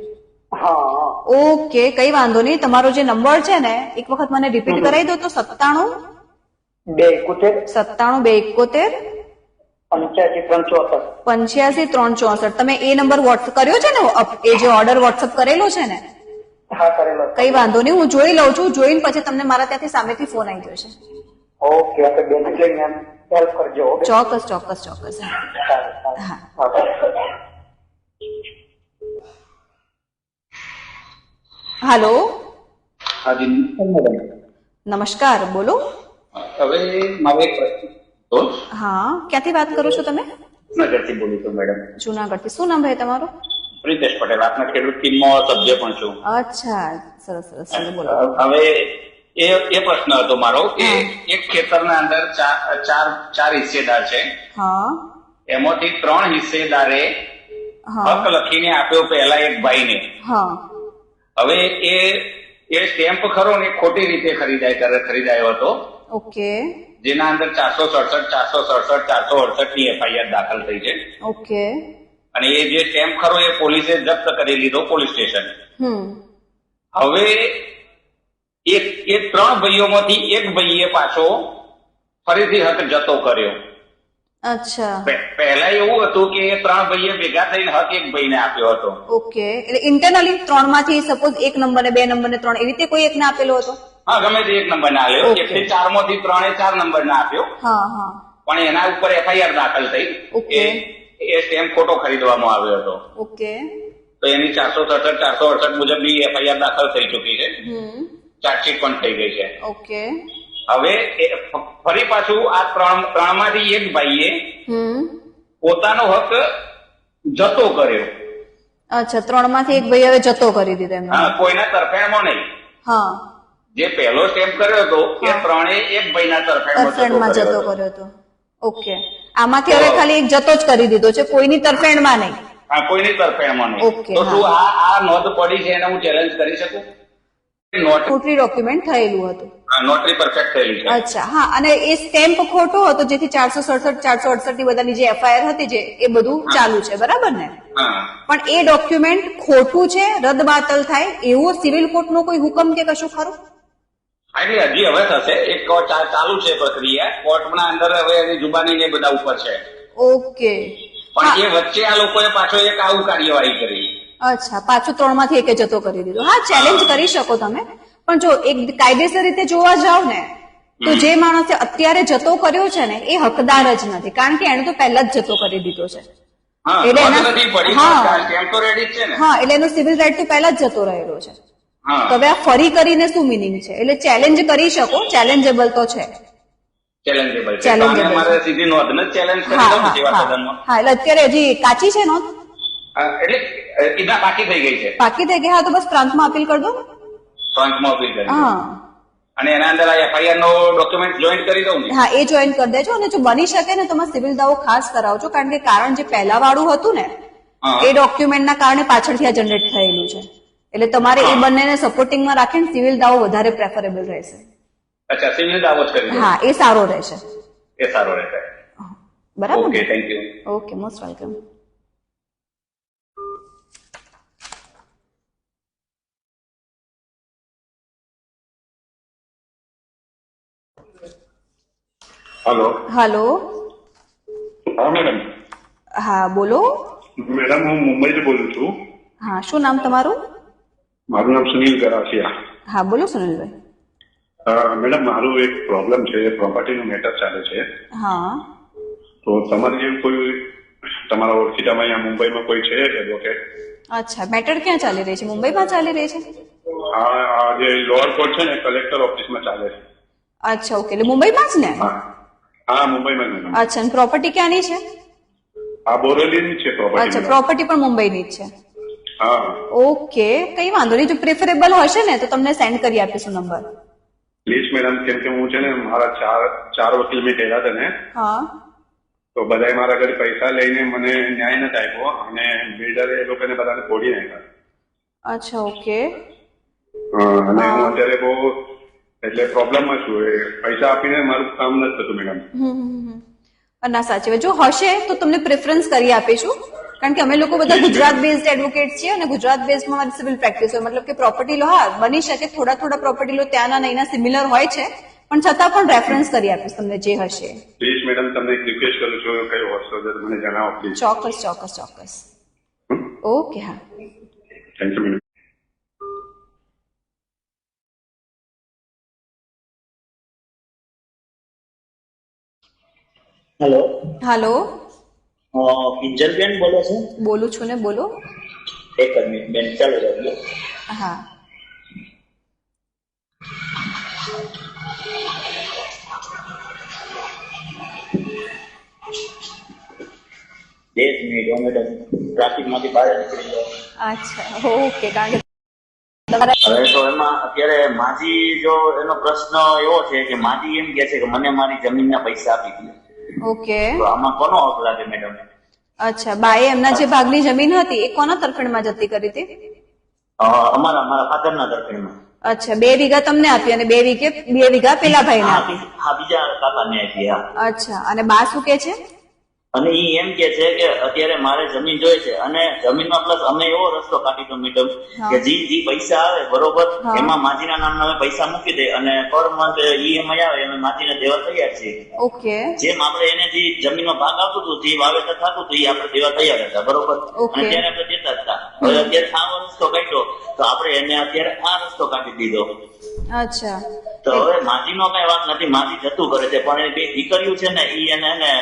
હા. ઓકે, કઈ વાંધો નહીં. તમારો જે નંબર છે ને એક વખત મને રિપીટ કરાવી દો તો. 97 271 85 364. તમે એ નંબર વોટ્સઅપ કર્યો છે ને? એ જે ઓર્ડર વોટ્સઅપ કરેલો છે ને? હા, કરેલો. કઈ વાંધો નહીં, હું જોઈ લઉં છું. જોઈને પછી તમને મારા ત્યાંથી સામેથી ફોન આવી જશે. ઓકે, આપણે બેન લઈને હેલ્પ કરજો. ચોક્કસ ચોક્કસ ચોક્કસ. હા. હાલો. હાજી મેડમ. નમસ્કાર, બોલો. હવે મારો એક પ્રશ્ન હતો. હા, ક્યાંથી વાત કરો છો તમે? જુનાગઢથી બોલું છું મેડમ. જુનાગઢથી. શું નામ ભાઈ તમારું? પ્રિતેશ પટેલ. આપના ખેડૂત ટીમમાં સભ્ય પણ છું. અચ્છા, સરસ સરસ. બોલો. હવે એ પ્રશ્ન હતો મારો કે એક ખેતરના અંદર ચાર હિસ્સેદાર છે. હા. એમાંથી 3 હિસ્સેદારે હક લખીને આપ્યો પહેલા એક ભાઈને. હા. હવે એ સ્ટેમ્પ ખરો ને ખોટી રીતે ખરીદાયો હતો. ઓકે. જેના અંદર 467 ની એફઆઈઆર દાખલ થઈ છે. ઓકે. અને એ જે સ્ટેમ્પ ખરો એ પોલીસે જપ્ત કરી લીધો પોલીસ સ્ટેશન. હવે એ 3 ભાઈઓમાંથી એક ભાઈએ પાછો ફરીથી હક જતો કર્યો. અચ્છા. પહેલા એવું હતું કે એ 3 ભાઈએ ભેગા થઈને હક એક ભાઈને આપ્યો હતો. ઓકે, એટલે ઇન્ટરનલી 3 માંથી સપોઝ 1 નંબર ને 2 નંબર ને 3 એવી રીતે કોઈ એકને આપેલો હતો? હા, ગમે તે એક નંબર ના આપ્યો. 1 થી 4 માંથી 3 એ 4 નંબર ના આપ્યો. હા હા. પણ એના ઉપર એફઆઈઆર દાખલ થઈ. ઓકે. એ સ્ટેમ્પ ખોટો ખરીદવામાં આવ્યો હતો. ઓકે. તો એની 467 મુજબની એફઆઈઆર દાખલ થઈ ચુકી છે. ચાર્જશીટ પણ થઈ ગઈ છે. ઓકે. હવે ફરી પાછું આ 3 માંથી એક ભાઈએ પોતાનો હક જતો કર્યો. અચ્છા, 3 માંથી એક ભાઈ હવે જતો કરી દીધો એમને? હા, કોઈના તરફેણમાં નહીં. હા. જે પહેલો સ્ટેમ્પ કર્યો હતો એ 3 એક ભાઈના તરફેણમાં જતો કર્યો હતો. ઓકે, આમાંથી હવે ખાલી એક જતો જ કરી દીધો છે, કોઈની તરફેણમાં નહીં? હા, કોઈની તરફેણમાં નહીં. ઓકે. તો શું આ નોંધ પડી છે એને હું ચેલેન્જ કરી શકું? નોટરી ડોક્યુમેન્ટ થયેલું હતું. નોટરી પરફેક્ટ થયેલી છે. અચ્છા, હા. અને એ સ્ટેમ્પ ખોટો હતો જેથી 467 ની બધાની જે એફઆઈઆર હતી જે એ બધું ચાલુ છે, બરાબર ને? પણ એ ડોક્યુમેન્ટ ખોટું છે, રદ બાતલ થાય એવો સિવિલ કોર્ટનો કોઈ હુકમ કે કશું ખરું? એટલે હજી હવે થશે, એક ચાલુ છે પ્રક્રિયા કોર્ટના અંદર. હવે એની જુબાની ને બધા ઉપર છે. ઓકે. પણ એ વચ્ચે આ લોકોએ પાછો એક આવું કાર્યવાહી કરી. અચ્છા, પાછું 3 માંથી એકે જતો કરી દીધો. હા, ચેલેન્જ કરી શકો તમે, પણ જો એક કાયદેસર રીતે જોવા જાવ ને તો જે માણસે અત્યારે જતો કર્યો છે ને એ હકદાર જ નથી, કારણ કે એને તો પહેલા જ જતો કરી દીધો છે. એટલે એનો સિવિલ રાઇટ તો પહેલા જ જતો રહેલો છે. તો હવે આ ફરી કરીને શું મિનિંગ છે? એટલે ચેલેન્જ કરી શકો, ચેલેન્જેબલ તો છે. ચેલેન્જેબલ. હા, એટલે અત્યારે હજી કાચી છે નોંધ? એટલે પાકી થઈ ગઈ છે. પાકી થઈ ગઈ. હા, તો બસ પ્રાંતમાં અપીલ કરી દો. પ્રાંતમાં અપીલ કરી. હા. અને એના અંદર આ એફઆઈઆર નો ડોક્યુમેન્ટ જોઈન કરી દઉં ને? હા, એ જોઈન કરી દેજો. અને જો બની શકે ને તમે સિવિલ દાવો ખાસ કરાવજો, કારણ કે કારણ જે પહેલા વાળું હતું ને એ ડોક્યુમેન્ટના કારણે પાછળથી આ જનરેટ થયેલું છે. એટલે તમારે એ બંનેને સપોર્ટિંગમાં રાખીને સિવિલ દાવો વધારે પ્રેફરેબલ રહેશે. અચ્છા, સિવિલ દાવો જ કરી દો. હા, એ સારો રહેશે. એ સારો રહેશે. બરાબર. Okay, thank you. Okay, most welcome. Hello. Hello. હા મેડમ. હા, બોલો. મેડમ, હું મુંબઈથી બોલું છું. હા, શું નામ તમારું? મારું નામ સુનિલ ગરાસિયા. હા, બોલો સુનિલભાઈ. મેડમ, મારું એક પ્રોબ્લેમ છે, પ્રોપર્ટીનું મેટર ચાલે છે. હા. તો તમારી જેવું કોઈ તમારા ઓળખીતામાં અહીંયા મુંબઈમાં કોઈ છે એડવોકેટ? અચ્છા, મેટર ક્યાં ચાલી રહી છે? મુંબઈમાં ચાલી રહી છે? હા, જે લોઅર કોર્ટ છે ને કલેક્ટર ઓફિસમાં ચાલે છે. અચ્છા, ઓકે. એટલે મુંબઈમાં જ ને? હા, મુંબઈમાં જ મેડમ. અચ્છા, પ્રોપર્ટી ક્યાંની છે? આ બોરેલીની છે અચ્છા, પ્રોપર્ટી. પ્રોપર્ટી પણ મુંબઈની જ છે. હા. ઓકે, કઈ વાંધો નહીં. જો પ્રેફરેબલ હશે ને તો તમને સેન્ડ કરી આપીશું નંબર. પ્લીઝ મેડમ, કેમ કે હું છે ને મારા ચાર વકીલ મેં કર્યા હતા ને, હા, તો બધાએ મારા ઘરે પૈસા લઈને મને ન્યાય નથી આપ્યો અને બિલ્ડરે એ લોકોને બધાને તોડી નાખ્યા. અચ્છા, ઓકે. અને હું અત્યારે બહુ એટલે પ્રોબ્લેમમાં છું. એ પૈસા આપીને મારું કામ નથી થતું મેડમ. ના, સાચી વાત. જો હશે તો તમને પ્રેફરન્સ કરી આપીશું, કારણ કે અમે લોકો બધા ગુજરાત બેઝડ એડવોકેટ છીએ અને ગુજરાત બેઝમાં મારી સિવિલ પ્રેક્ટિસ હોય, મતલબ કે પ્રોપર્ટી લો, હા બની શકે થોડા પ્રોપર્ટી લો ત્યાંના નહીંના સિમિલર હોય છે, પણ છતાં પણ રેફરન્સ કરી આપીશ તમને જે હશે. પ્લીઝ મેડમ, તમને એક રિક્વેસ્ટ કરું છું, કયો હશો મને જણાવો પ્લીઝ. ચોક્કસ. ઓકે, હા. Thank you madam. હાલો, કિંજલબેન બોલો છો? બોલું છું ને, બોલો. એક મિનિટ બેન, ચાલો રાખજો. હા. એક મિનિટ મેડમ, ટ્રાફિક માંથી બહાર નીકળી જાઓ. અચ્છા, ઓકે. કારણ કે હવે તો એમાં અત્યારે માજી, જો એનો પ્રશ્ન એવો છે કે માજી એમ કે છે કે મને મારી જમીનના પૈસા આપી દે. ઓકે. તો આમાં કોનો હક લાગે મેડમ? અચ્છા, બાએ એમના જે ભાગની જમીન હતી એ કોના તરફેણમાં જતી કરી હતી? મારા ફાધરના તરફેણમાં. અચ્છા, 2 વીઘા તમને આપી અને 2 વીઘા પેલા ભાઈને આપી? હા, બીજા કાકાને આપી. હા. અચ્છા, અને બા શું કે છે? અને એ એમ કે છે કે અત્યારે મારે જમીન જોઈએ છે અને જમીનમાં પ્લસ અમે એવો રસ્તો કાઢી દો મેડમ કે જે પૈસા આવે બરોબર એમાં માજીના નામના અમે પૈસા મૂકી દે અને પર મંથ ઈએમઆઈ આવે અમે માજીને દેવા તૈયાર છીએ. ઓકે. જેમ આપણે એને જે જમીનનો ભાગ આવતું હતું, જે વાવેતર થતું હતું એ આપણે દેવા તૈયાર હતા બરોબર, અને ત્યારે આપણે દેતા હતા. હવે અત્યારે આ રસ્તો કાઢ્યો તો આપણે એને અત્યારે આ રસ્તો કાઢી દીધો. અચ્છા, તો હવે માજીનો કઈ વાત નથી, માજી જતું કરે છે, પણ એ બે દીકરીઓ છે ને ઈ એને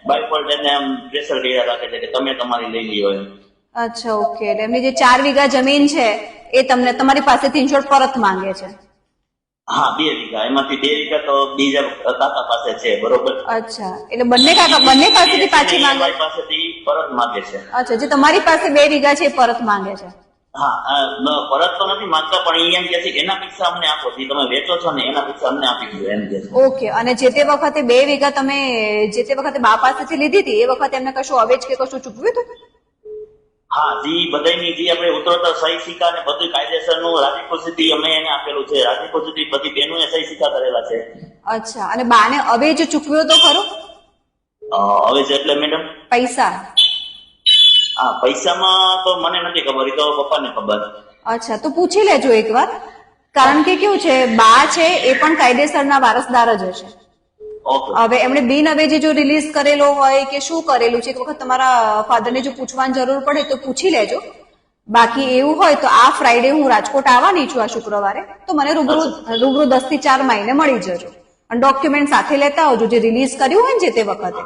બાયફોલ્ટ એને પ્રેશર કર્યા રાખે છે કે તમે તમારી લઈ લ્યો એમ. અચ્છા, ઓકે. એટલે એમની જે 4 વીઘા જમીન છે એ તમને તમારી પાસેથી ઇન્શ્યોર પરત માંગે છે? હા, 2 વીઘા, એમાંથી 2 વીઘા તો બીજા કાકા પાસે છે બરોબર. અચ્છા, એટલે બંને પાસેથી પાછી માંગે? પાસેથી પરત માંગે છે. અચ્છા, જે તમારી પાસે 2 વીઘા છે એ પરત માંગે છે? હા, પરત તો નથી માંગતા, પણ એમ કે છે કે એના પૈસા અમને આપો, જે તમે વેચો છો ને એના પૈસા અમને આપી દો એમ કે. ઓકે. અને જે તે વખતે 2 વીઘા તમે જે તે વખતે બા પાસેથી લીધી હતી એ વખતે એમને કશું અવેજ કે કશું ચૂકવ્યું હતું? હા, જે બધાની જે આપણે ઉતરતા સહી સિક્કા ને બધું કાયદેસરનું રાજી ખુશીથી અમે એને આપેલું છે. રાજી ખુશીથી બધી બહેનોએ સહી સિક્કા કરેલા છે. અચ્છા, અને બાને અવેજ ચૂકવ્યો તો ખરો? અવેજ એટલે મેડમ પૈસા? હા, પૈસામાં તો મને નથી ખબર, એ તો પપ્પાને ખબર. અચ્છા, તો પૂછી લેજો એકવાર, કારણ કે કેવું છે, બા છે એ પણ કાયદેસરના વારસદાર જ હશે. હવે એમણે બિન અવેજી જો રિલીઝ કરેલો હોય કે શું કરેલું છે એક વખત તમારા ફાધરને જો પૂછવાની જરૂર પડે તો પૂછી લેજો. બાકી એવું હોય તો આ ફ્રાઈડે હું રાજકોટ આવવાની છું, આ શુક્રવારે, તો મને રૂબરૂ 10 થી 4 મહિને મળી જજો અને ડોક્યુમેન્ટ સાથે લેતા આવજો જે રિલીઝ કર્યું હોય ને જે તે વખતે.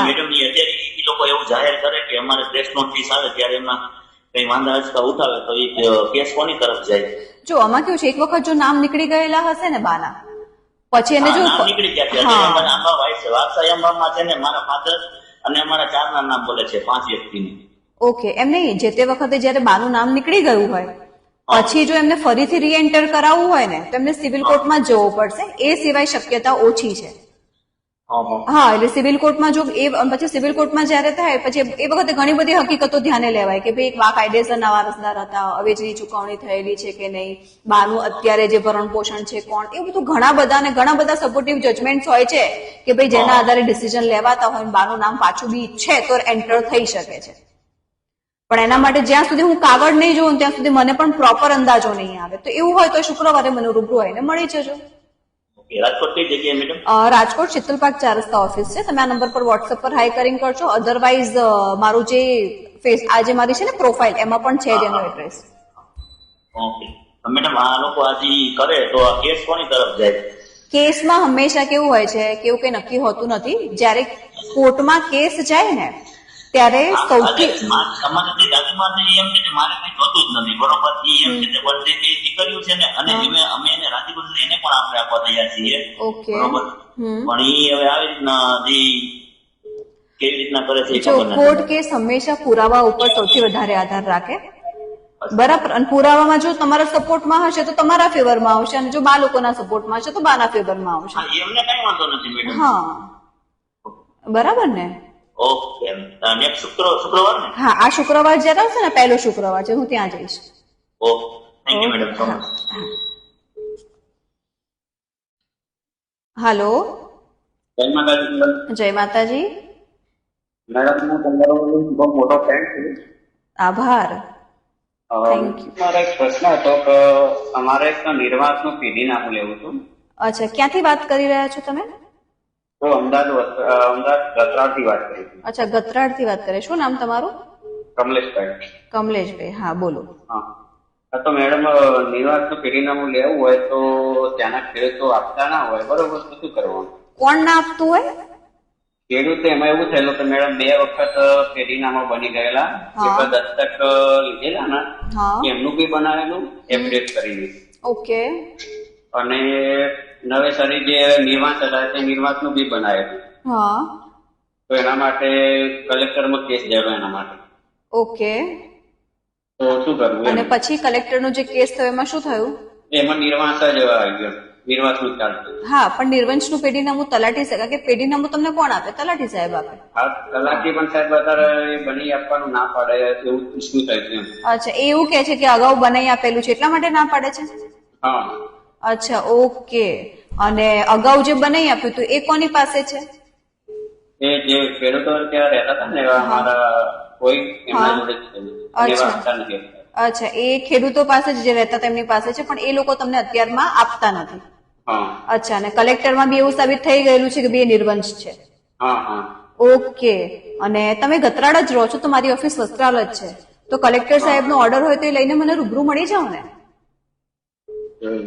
મેડમ અત્યારે એ લોકો એવું જાહેર કરે કે અમારે પ્રેસ નોટિસ આવે ત્યારે એમાં કઈ વાંધા અચકા ઉઠાવે તો એ કેસ કોની તરફ જાય? જો આમાં કેવું છે, એક વખત જો નામ નીકળી ગયેલા હશે ને બાના, પછી એને જો નીકળી ગયા છે ને મારા ફાધર અને અમારા 4 ના નામ બોલે છે, 5 વ્યક્તિને. ઓકે, એમ નહીં, જે તે વખતે જયારે બાનું નામ નીકળી ગયું હોય પછી જો એમને ફરીથી રીએન્ટર કરાવવું હોય ને તો એમને સિવિલ કોર્ટમાં જવું પડશે, એ સિવાય શક્યતા ઓછી છે. હા, એટલે સિવિલ કોર્ટમાં જો પછી સિવિલ કોર્ટમાં જયારે થાય પછી એ વખતે ઘણી બધી હકીકતો ધ્યાને લેવાય કે ભાઈ બા કાયદેસરના વારસદાર હતા, અવેજની ચુકવણી થયેલી છે કે નહીં, બાનું અત્યારે જે ભરણ પોષણ છે કોણ, એવું બધું ઘણા બધા સપોર્ટિવ જજમેન્ટ હોય છે કે ભાઈ જેના આધારે ડિસિઝન લેવાતા હોય, બાનું નામ પાછું બી ઈચ્છે તો એન્ટર થઈ શકે છે. પણ એના માટે જ્યાં સુધી હું કાગળ નહીં જોઉં ત્યાં સુધી મને પણ પ્રોપર અંદાજો નહીં આવે. તો એવું હોય તો શુક્રવારે મને રૂબરૂ આવીને મળી જજો. રાજકોટ કઈ જગ્યાએ મેડમ? રાજકોટ શીતલ પાર્ક 4 રસ્તા ઓફિસ છે. તમે આ નંબર પર વોટ્સએપ પર હાઈ કરીને કરજો. અધરવાઇઝ મારું જે આજે મારી છે ને પ્રોફાઇલ એમાં પણ છે જ એનો એડ્રેસ. ઓકે મેડમ, આ લોકો આજે કરે તો આ કેસ કોની તરફ જાય? કેસમાં હંમેશા કેવું હોય છે કે એવું કઈ નક્કી હોતું નથી. જયારે કોર્ટમાં કેસ જાય ને ત્યારે સૌથી સમાજની દાદીમાં એમ કે મારે કઈ થતું જ નથી, બરોબર? એમ કે બધે કર્યું છે ને, અને અમે એને રાજી કરી એને પણ આપણે આપવા તૈયાર છીએ, બરોબર? પણ એ હવે આવી રીતના જે કેવી રીતના કરે છે જો કોર્ટ કેસ હંમેશા પુરાવા ઉપર સૌથી વધારે આધાર રાખે, બરાબર? અને પુરાવામાં જો તમારા સપોર્ટમાં હશે તો તમારા ફેવરમાં આવશે, અને જો બા લોકોના સપોર્ટમાં હશે તો બાના ફેવરમાં આવશે. એમને કઈ વાંધો નથી મેડમ. હા, બરાબર ને? ઓકે, નેક્સ્ટ શુક્રવાર ને? હા, આ શુક્રવાર જયારે આવશે ને, પહેલો શુક્રવાર છે, હું ત્યાં જઈશ. Okay, thank you madam. Hello, જય માતાજી. જય માતાજી. મેડમ, હું તમારો બહુ મોટો ફેન છું. આભાર. મારો એક પ્રશ્ન હતો કે અમારે એક નિર્વાસનું પેઢી નામું લેવું હતું. અચ્છા, ક્યાંથી વાત કરી રહ્યા છો તમે? તો અમદાવાદ ગતરાળથી વાત કરી. અચ્છા, ગતરાળથી વાત કરે. શું નામ તમારું? કમલેશભાઈ. કમલેશભાઈ, હા બોલો. હા, તો મેડમ, નિર્વાસનું પેઢીનામું લેવું હોય તો ત્યાંના ખેડૂતો આપતા ના હોય, બરોબર? તો શું કરવાનું? કોણ ના આપતું હોય? ખેડૂતો એમાં એવું થયેલું કે મેડમ 2 વખત પેઢીનામા બની ગયેલા, દસ્તક લીધેલા ને, એમનું બી બનાવેલું એફિડેવિટ કરીને. ઓકે. અને નવેસરી જે નિર્વાસ હતા તે નિર્વાસનું બી બનાવેલું. હા. તો એના માટે કલેક્ટરમાં કેસ થયેલો એના માટે. ઓકે. તો શું કરવું? અને પછી કલેક્ટરનો જે કેસ થયો એમાં શું થયું? એમાં નિર્વાસ જ આવી ગયો, નિર્વાસનું ચાલતું. હા, પણ નિર્વંશનું પેઢીનામું તલાટી સાહેબ કે પેઢીનામું તમને કોણ આપે? તલાટી સાહેબ આપે. હા, તલાટી પણ સાહેબ અત્યારે બની આપવાનું ના પાડે, એવું શું થાય છે? અચ્છા, એ એવું કે છે કે અગાઉ બનાવી આપેલું છે એટલા માટે ના પાડે છે? હા. અચ્છા, ઓકે. અને અગાઉ જે બનાવી આપ્યું હતું એ કોની પાસે છે? એ જે ખેડૂતો ત્યાં રહેતા હતા ને, અમારા કોઈ એમના જોડે જ. અચ્છા, એ ખેડૂતો પાસે જે રહેતા હતા એમની પાસે છે, પણ એ લોકો તમને અત્યારમાં આપતા નથી. અચ્છા, અને કલેક્ટરમાં બી એવું સાબિત થઈ ગયેલું છે કે બે નિર્વંશ છે. ઓકે. અને તમે ગતરાળ જ રહો છો તો મારી ઓફિસ વસ્ત્રાલ જ છે, તો કલેક્ટર સાહેબ નો ઓર્ડર હોય તો એ લઈને મને રૂબરૂ મળી જાઓ ને.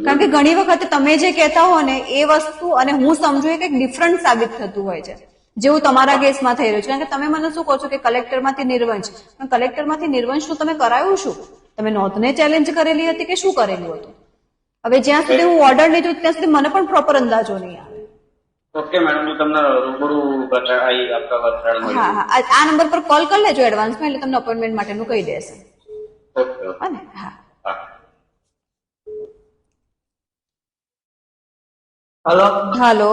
કારણ કે ઘણી વખત તમે જે કહેતા હો ને એ વસ્તુ અને હું સમજુ એ કંઈક ડિફરન્ટ સાબિત થતું હોય છે, જેવું તમારા કેસમાં થઈ રહ્યું છે. કારણ કે તમે મને શું કહો છો કે કલેક્ટરમાંથી નિર્વંશ, પણ કલેક્ટરમાંથી નિર્વંશનું તમે કરાયું શું? તમે નોંધને ચેલેન્જ કરેલી હતી કે શું કરેલું હતું? હવે જ્યાં સુધી હું ઓર્ડર નહીં જોઉં ત્યાં સુધી મને પણ પ્રોપર અંદાજો નહીં આવે. ઓકે મેડમ, હું તમને રૂબરૂ હા હા, આ નંબર પર કોલ કરી લેજો એડવાન્સમાં, એટલે તમને અપોઇન્ટમેન્ટ માટેનું કહી દેશે. અને હા. હેલો. હાલો.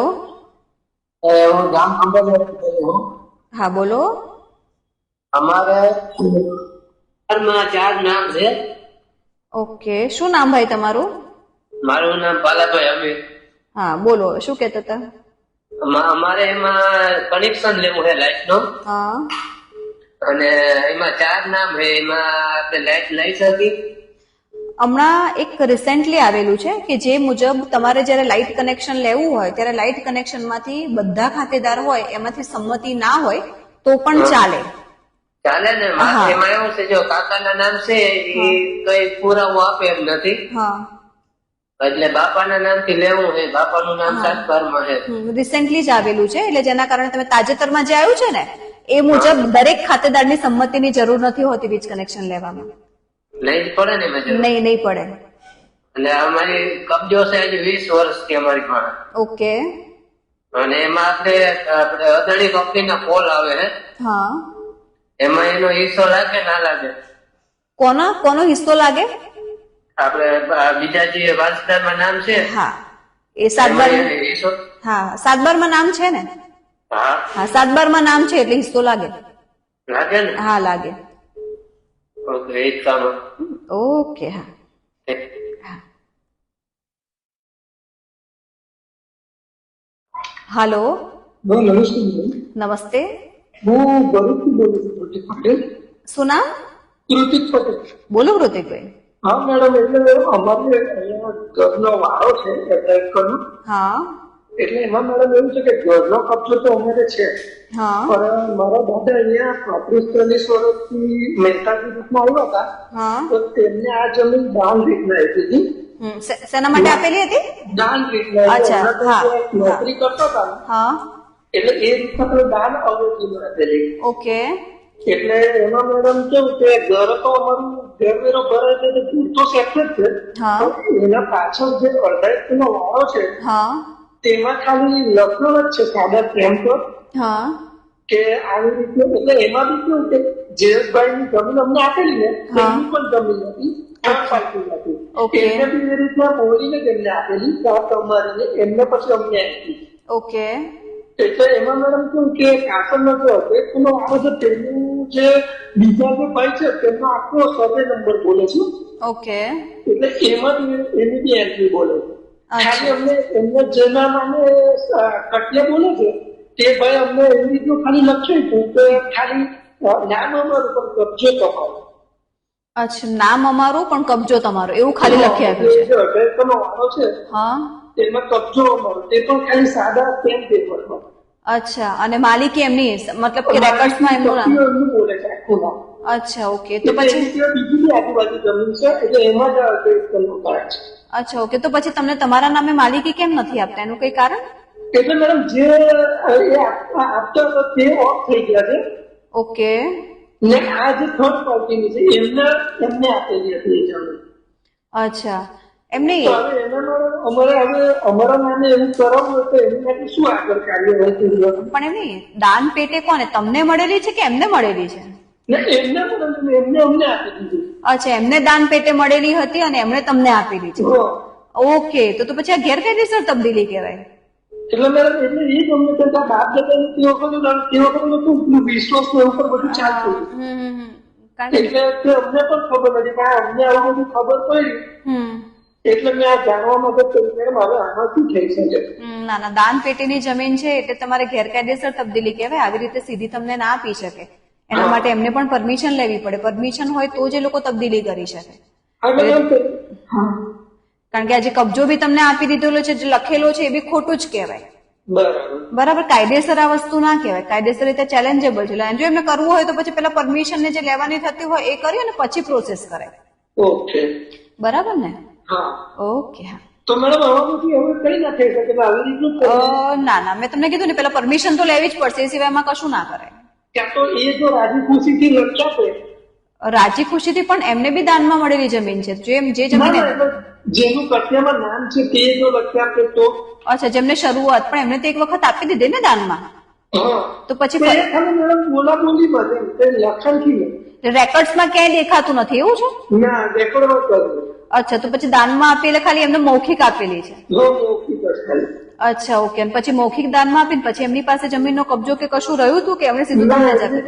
હું ગામ અંબાજી. હા બોલો. અમારે 4 નામ છે. ઓકે, શું નામ ભાઈ તમારું? મારું નામ પાલાભાઈ અમીર. હા બોલો, શું કહેતા હતા? અમારે એમાં કનેક્શન લેવું છે લાઈટ નું. હા. અને એમાં 4 નામ છે, એમાં આપણે લાઈટ લઈ શકીએ? હમણાં એક રિસેન્ટલી આવેલું છે કે જે મુજબ તમારે જયારે લાઇટ કનેક્શન લેવું હોય ત્યારે લાઇટ કનેક્શનમાંથી બધા ખાતેદાર હોય એમાંથી સંમતિ ના હોય તો પણ ચાલે. ચાલે ને? એમાં એવું છે, જો કાકાના નામ છે એ કઈ પુરાવો આપે એમ નથી, એટલે બાપાના નામથી લેવું છે. બાપાનું નામ સાતબારમાં છે. રિસેન્ટલી જ આવેલું છે, એટલે જેના કારણે તમે તાજેતરમાં જે આવ્યું છે ને એ મુજબ દરેક ખાતેદારની સંમતિની જરૂર નથી હોતી વીજ કનેક્શન લેવામાં. નહીં પડે ને? નહીં પડે. એટલે અમારી કબજો છે હજી 20 વર્ષથી અમારી પાસે. ઓકે. અને એમાં આપણે અદાણી કંપનીના પોલ આવે છે. હા. એમાં એનો હિસ્સો લાગે ના લાગે? કોનો હિસ્સો લાગે? આપણે બીજા જે વારસદારમાં નામ છે. હા, એ 7/12. હા, 7/12 નામ છે ને? હા, 7/12 નામ છે એટલે હિસ્સો લાગે. લાગે ને? હા લાગે. ઓકે, એક કામ. ઓકે. હા. હાલો. નમસ્તે. હું ભરૂચથી બોલું છું, કૃતિક પટેલ. શું નામ? કૃતિક પટેલ. બોલો કૃતિકભાઈ. હા મેડમ, એટલે અમારે અહીંયા ઘરનો વાળો છે એપ્લાયનો. હા. એટલે એમાં મેડમ એવું છે કે ઘરનો કબજો તો અમારે છે, પણ મારા દાદા અહીંયા 35-40 વર્ષથી મહેતાજી રૂપમાં આવ્યા હતા, તો તેમને આ જમીન દાન રીતના આપી હતી. શેના માટે આપેલી હતી? દાન રીતના. નોકરી કરતો હતા, એટલે એ રીતના દાન અવધિમાં આપેલી. ઓકે. એટલે એમાં મેડમ કેવું કે ઘર તો અમારું ઘરવેરો ભરાય છે તો દૂર તો સેપરેટ છે. એના પાછળ જે અડધા નો વાળો છે તેમાં ખાલી લખણ જ છે સાદા પ્રેમ પર કે આવી રીતે. એટલે એમાં બી કેવું કે જયેશભાઈ ની જમીન અમને આપેલી ને એમની પણ જમીન હતી, થર્ડ પાર્ટી હતી. એમને બી એ રીતના બોલીને એમને આપેલી તમારીને એમને પછી અમને આપી. ઓકે. એટલે એમાં મેડમ કેવું કે કાસલ નતો એનો આવો જે પેલું જે બીજા જે ભાઈ છે તેમનો આખો સર્વે નંબર બોલે છે. ઓકે. એટલે એમાં એની બી એન્ટ્રી બોલે છે. ખાલી અમને એમને જેના નામે કટિયા બોલે છે તે ભાઈ અમને એવી રીતનું ખાલી લખ્યું હતું કે ખાલી નામ અમારું પણ કબજો તમારો. અચ્છા, નામ અમારું પણ કબજો તમારો એવું ખાલી લખી આપ્યું છે. વાળો છે એમાં કબજો અમારો તે પણ ખાલી સાદા પેન પેપરમાં. અચ્છા, અને માલિકી એમની મતલબ કે રેકોર્ડ્સમાં એમનું નામ બોલે છે આખું નામ. અચ્છા, ઓકે. તો પછી બીજી બી આજુબાજુ જમીન છે એટલે એમાં જ છે. અચ્છા, ઓકે. તો પછી તમને તમારા નામે માલિકી કેમ નથી આપતા, એનું કઈ કારણ? એટલે મેડમ જે આપતા હતા તે ઓફ થઈ ગયા છે. ઓકે. ને આ જે થર્ડ પાર્ટીની છે એમને આપેલી હતી એ જમીન. અચ્છા, એમને અમારે હવે અમારા નામે એવું કરાવવું હોય તો એની માટે શું આગળ કાર્યવાહી? પણ એમની દાન પેટે કોને, તમને મળેલી છે કે એમને મળેલી છે? એમને અમને આપી દીધી. અચ્છા, એમને દાન પેટે મળેલી હતી અને એમણે તમને આપેલી છે. ઓકે, તો પછી આ ગેરકાયદેસર તબદીલી કહેવાય. એટલે મેડમ એટલે એ જ અમને બાપ દાદાની તે વખત વિશ્વાસ ઉપર બધું ચાલતું. એટલે અમને પણ ખબર નથી કે અમને આવું બધું ખબર પડી એટલે મેં આ જાણવા માટે મેડમ હવે આમાં શું થઈ શકે? ના ના, દાન પેટીની જમીન છે એટલે તમારે ગેરકાયદેસર તબદીલી કહેવાય. આવી રીતે સીધી તમને ના આપી શકે. એના માટે એમને પણ પરમિશન લેવી પડે. પરમિશન હોય તો જ એ લોકો તબદીલી કરી શકે. કારણ કે આજે કબજો બી તમને આપી દીધેલો છે, જે લખેલો છે એ બી ખોટું જ કહેવાય. બરાબર. કાયદેસર આ વસ્તુ ના કહેવાય, કાયદેસર રીતે ચેલેન્જેબલ છે. જો એમને કરવું હોય તો પછી પેલા પરમિશન ને જે લેવાની થતી હોય એ કરી અને પછી પ્રોસેસ કરે. ઓકે, બરાબર ને? ઓકે. હા, તો મેડમ હવે કઈ ના થઈ શકે આવી રીતનું? ના ના, મેં તમને કીધું ને પેલા પરમિશન તો લેવી જ પડશે, એ સિવાય એમાં કશું ના કરે. ત્યાં તો એ જો રાજી ખુશીથી લખ્યા રાજી ખુશીથી, પણ એમને બી દાનમાં મળેલી જમીન છે. જે જમીન જેનું કટિયામાં નામ છે તે જો લખ્યા આપે તો? અચ્છા, જેમને શરૂઆત પણ એમને તો એક વખત આપી દીધી ને દાનમાં. તો પછી બોલાબોલી લખણ રેકોર્ડ્સમાં ક્યાંય દેખાતું નથી એવું છે? ના, રેકોર્ડ. અચ્છા, તો પછી દાનમાં આપેલી ખાલી એમને મૌખિક આપેલી છે. અચ્છા, ઓકે. અને પછી મૌખિક દાનમાં આપીને પછી એમની પાસે જમીનનો કબજો કે કશું રહ્યું હતું કે એમને સીધું તમને જ આપ્યું?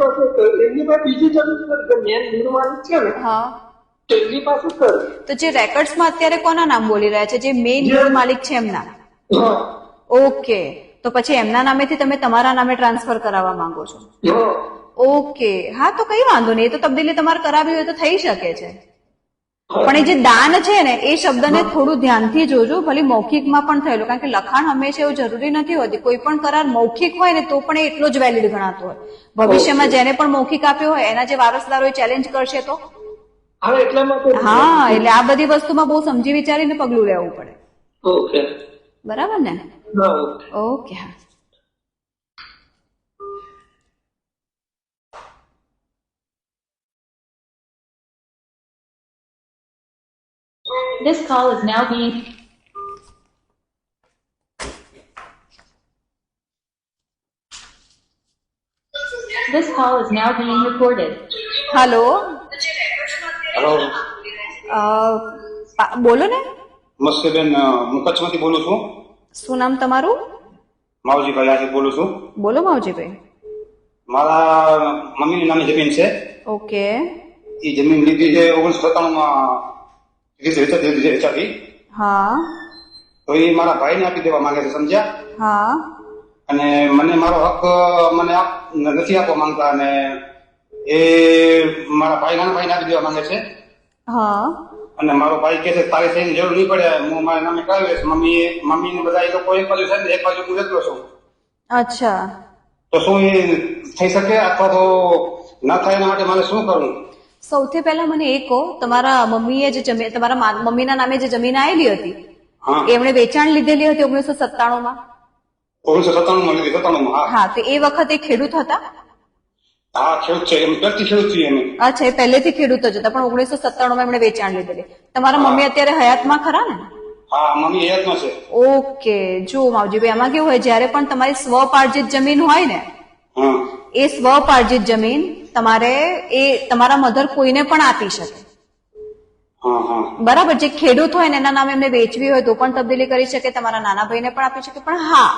તો જે રેકોર્ડ્સમાં અત્યારે કોના નામ બોલી રહ્યા છે, જે મેઇન મૂળ માલિક છે એમના? ઓકે, તો પછી એમના નામેથી તમે તમારા નામે ટ્રાન્સફર કરાવવા માંગો છો? ઓકે, હા, તો કઈ વાંધો નહીં. એ તો તબદીલી તમારે કરાવી હોય તો થઈ શકે છે. પણ એ જે દાન છે ને એ શબ્દને થોડું ધ્યાનથી જોજો. ભલે મૌખિકમાં પણ થયેલું, કારણ કે લખાણ હંમેશા એવું જરૂરી નથી હોતી. કોઈ પણ કરાર મૌખિક હોય ને તો પણ એ એટલો જ વેલિડ ગણાતો હોય. ભવિષ્યમાં જેને પણ મૌખિક આપ્યો હોય એના જે વારસદારો ચેલેન્જ કરશે તો હા, એટલે આ બધી વસ્તુમાં બહુ સમજી વિચારીને પગલું લેવું પડે. ઓકે, બરાબર ને? ઓકે. હા, This call is now being recorded. Hello. બોલો ને. નમસ્તે બેન, હું કચ્છમાંથી બોલું છું. શું નામ તમારું? માવજીભાઈ આહિર બોલું છું. બોલો માવજીભાઈ. મારા મમ્મીની નામે જમીન છે. ઓકે. એ જમીન લીધી છે 1997 વેચાતી. હા. તો એ મારા ભાઈને આપી દેવા માંગે છે, સમજ્યા? હા. અને મને મારો હક નથી આપવા માંગતા અને એ મારા નાના ભાઈને આપી દેવા માંગે છે. હા. અને મારો ભાઈ કે છે તારી સહીની જરૂર નહીં પડે, હું મારા નામે કરાવીશ. મમ્મી ને બધા એ લોકો એક બાજુ છે ને એક બાજુ હું જતો છું. અચ્છા, તો શું એ થઈ શકે અથવા તો ના થાય એના માટે મારે શું કરવું? સૌથી પહેલા મને એ કહો, તમારા મમ્મીએ જે જમીન, તમારા મમ્મીના નામે જે જમીન આવેલી હતી એમણે વેચાણ લીધેલી હતી 1997 માં? 1997 માં લીધી. 97 માં. હા, તો એ વખતે ખેડૂત હતા? હા ખેડૂત છે, એમ પહેલથી ખેડૂત છીએ અમે. અચ્છા, એ પહેલેથી ખેડૂત જ હતા, પણ 1997 એમણે વેચાણ લીધેલી. તમારા મમ્મી અત્યારે હયાતમાં ખરા ને? હા, મમ્મી હયાતમાં છે. ઓકે, જો માવજીભાઈ, આમાં કેવું હોય, જયારે પણ તમારી સ્વપાર્જિત જમીન હોય ને, હા એ સ્વપાર્જિત જમીન તમારે એ તમારા મધર કોઈને પણ આપી શકે. હા હા બરાબર, જે ખેડૂત હોય ને એના નામે એમને વેચવી હોય તો પણ તબદીલી કરી શકે, તમારા નાના ભાઈને પણ આપી શકે. પણ હા,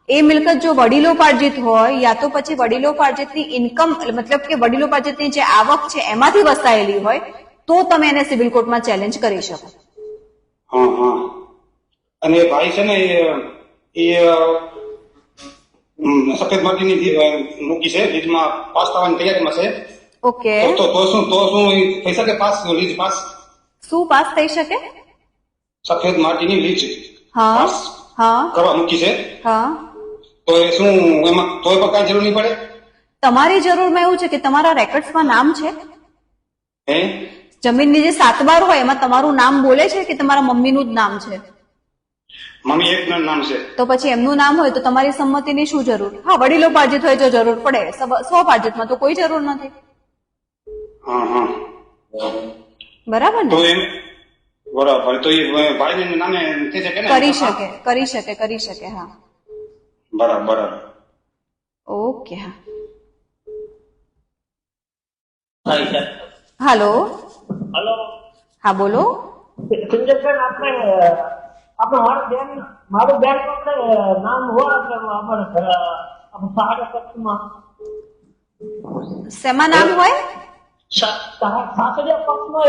એ મિલકત જો વડીલોપાર્જિત હોય યા તો પછી વડીલોપાર્જિતની ઇન્કમ, મતલબ કે વડીલોપાર્જિતની જે આવક છે એમાંથી વસાયેલી હોય તો તમે એને સિવિલ કોર્ટમાં ચેલેન્જ કરી શકો. હા હા અને ભાઈ છે ને એ સફેદ માટીની મૂકી છે, લીઝમાં પાસ થવાની તૈયારીમાં છે. ઓકે, તો શું થઈ શકે પાસ? લીઝ પાસ શું પાસ થઈ શકે? સફેદ માટીની લીઝ હા પાસ હા કરવા મૂકી છે. હા, તો એ શું એમાં તોય પણ કાંઈ જરૂર નહીં પડે? તમારી જરૂરમાં એવું છે કે તમારા રેકોર્ડ્સમાં નામ છે? હે, જમીનની જે સાતબાર હોય એમાં તમારું નામ બોલે છે કે તમારા મમ્મીનું જ નામ છે? મમ્મી એક નામ છે. તો પછી એમનું નામ હોય તો તમારી સંમતિની શું જરૂર? હા, વડીલોપાર્જિત હોય તો જરૂર પડે, સ્વપાર્જિતમાં તો કોઈ જરૂર નથી. હા હા બરાબર તો ને? એમ બરાબર, તો એ ભાઈને નામે થઈ શકે ને? કરી શકે, કરી શકે, કરી શકે. હા, બરાબર બરાબર. ઓકે. હા, હાલો. હાલો. હા, બોલો. સંજયભાઈ, આપણે મારું બેન આપણે નામ હોય આપણે સહાય પક્ષમાં. શેમાં નામ હોય? સાસરિયા પક્ષમાં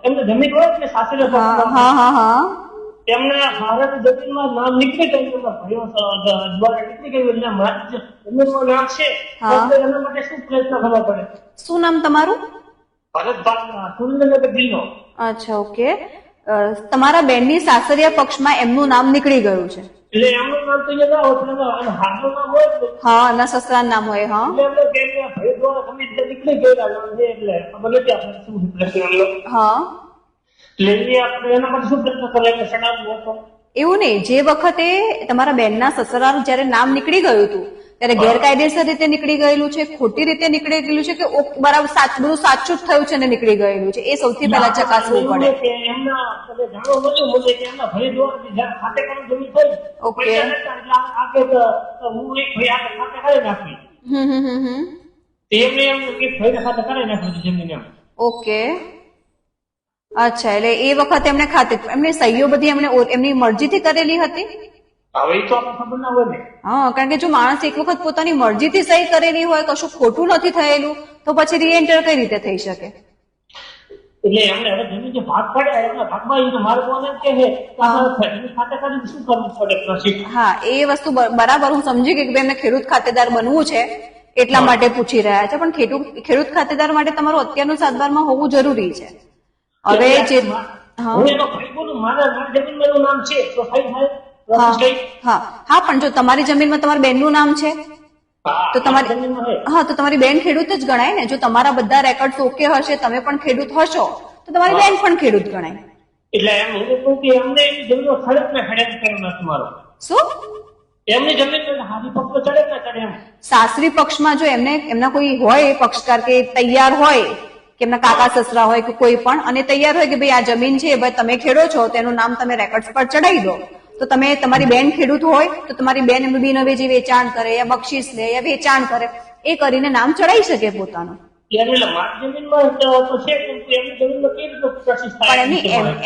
એમને જમીન હોય ને સાસરિયા પક્ષમાં. હા હા હા, એમને ભારત જમીનમાં નામ નીકળી ગયું, દ્વારા નીકળી ગયું, એટલે મારી જમીનમાં નામ છે. એના માટે શું પ્રયત્ન કરવા પડે? શું નામ તમારું? ભરતભાઈ, સુરેન્દ્રનગર જિલ્લો. અચ્છા, ઓકે. તમારા બેનની સાસરિયા પક્ષમાં એમનું નામ નીકળી ગયું છે. એટલે એમનું નામ તો અહીંયા ના હોય, હાથનું નામ હોય ને. હા, એના સસરાનું નામ હોય. હા, ભાઈ દ્વારા તમે નીકળી ગયેલા નામ છે, એટલે ખબર નથી આપણે શું પ્રશ્ન. હા, એટલે આપણે એના માટે શું પ્રયત્ન કરે એટલે સડાવવું હતો? એવું નહીં, જે વખતે તમારા બેનના સસરાનું જયારે નામ નીકળી ગયું હતું ત્યારે ગેરકાયદેસર રીતે નીકળી ગયેલું છે, ખોટી રીતે નીકળી ગયેલું છે કે બરાબર બધું સાચું જ થયું છે ને નીકળી ગયેલું છે, એ સૌથી પહેલા ચકાસવું પડે. ઓકે. ઓકે, અચ્છા, એટલે એ વખતે એમને એમની સહીઓ બધી એમની મરજીથી કરેલી હતી? હવે તો આપણે ખબર ના હોય ને. હા, કારણ કે જો માણસ એક વખત પોતાની મરજીથી સહી કરેલી હોય, કશું ખોટું નથી થયેલું, તો પછી રીએન્ટર કઈ રીતે થઈ શકે? એટલે એમને હવે જમીન જે ભાગ પડ્યા એમના ભાગમાં મારે કોને કે છે ખાતે કરીને શું કરવું પડે? હા, એ વસ્તુ બરાબર, હું સમજી ગઈ કે એમને ખેડૂત ખાતેદાર બનવું છે એટલા માટે પૂછી રહ્યા છે, પણ ખેડૂત ખાતેદાર માટે તમારું અત્યારનું સાતબારમાં હોવું જરૂરી છે. હવે જે નામ છે તો હા, પણ જો તમારી જમીનમાં તમારા બેનનું નામ છે તો તમારી બેન ખેડૂત જ ગણાય ને. જો તમારા બધા રેકોર્ડ ઓકે હશે, તમે પણ ખેડૂત હશો, તો તમારી બેન પણ ખેડૂત ગણાય. એટલે એમ હું કહું કે અમને એની જમીનો ખડક ને ખડક કરવા તમારો શું એમની જમીન હારી પક્ષ ચડે ને ચડે એમ સાસરી પક્ષમાં જો એમના કોઈ હોય પક્ષકાર કે તૈયાર હોય કે એમના કાકા સસરા હોય કે કોઈ પણ અને તૈયાર હોય કે ભાઈ આ જમીન છે, ભાઈ તમે ખેડો છો, તેનું નામ તમે રેકોર્ડ પર ચડાવી દો, તો તમે તમારી બેન ખેડૂત હોય તો તમારી બેન એમનું બિનહવેજી વેચાણ કરે યા બક્ષીસ લે યા વેચાણ કરે, એ કરીને નામ ચડાવી શકે પોતાનું.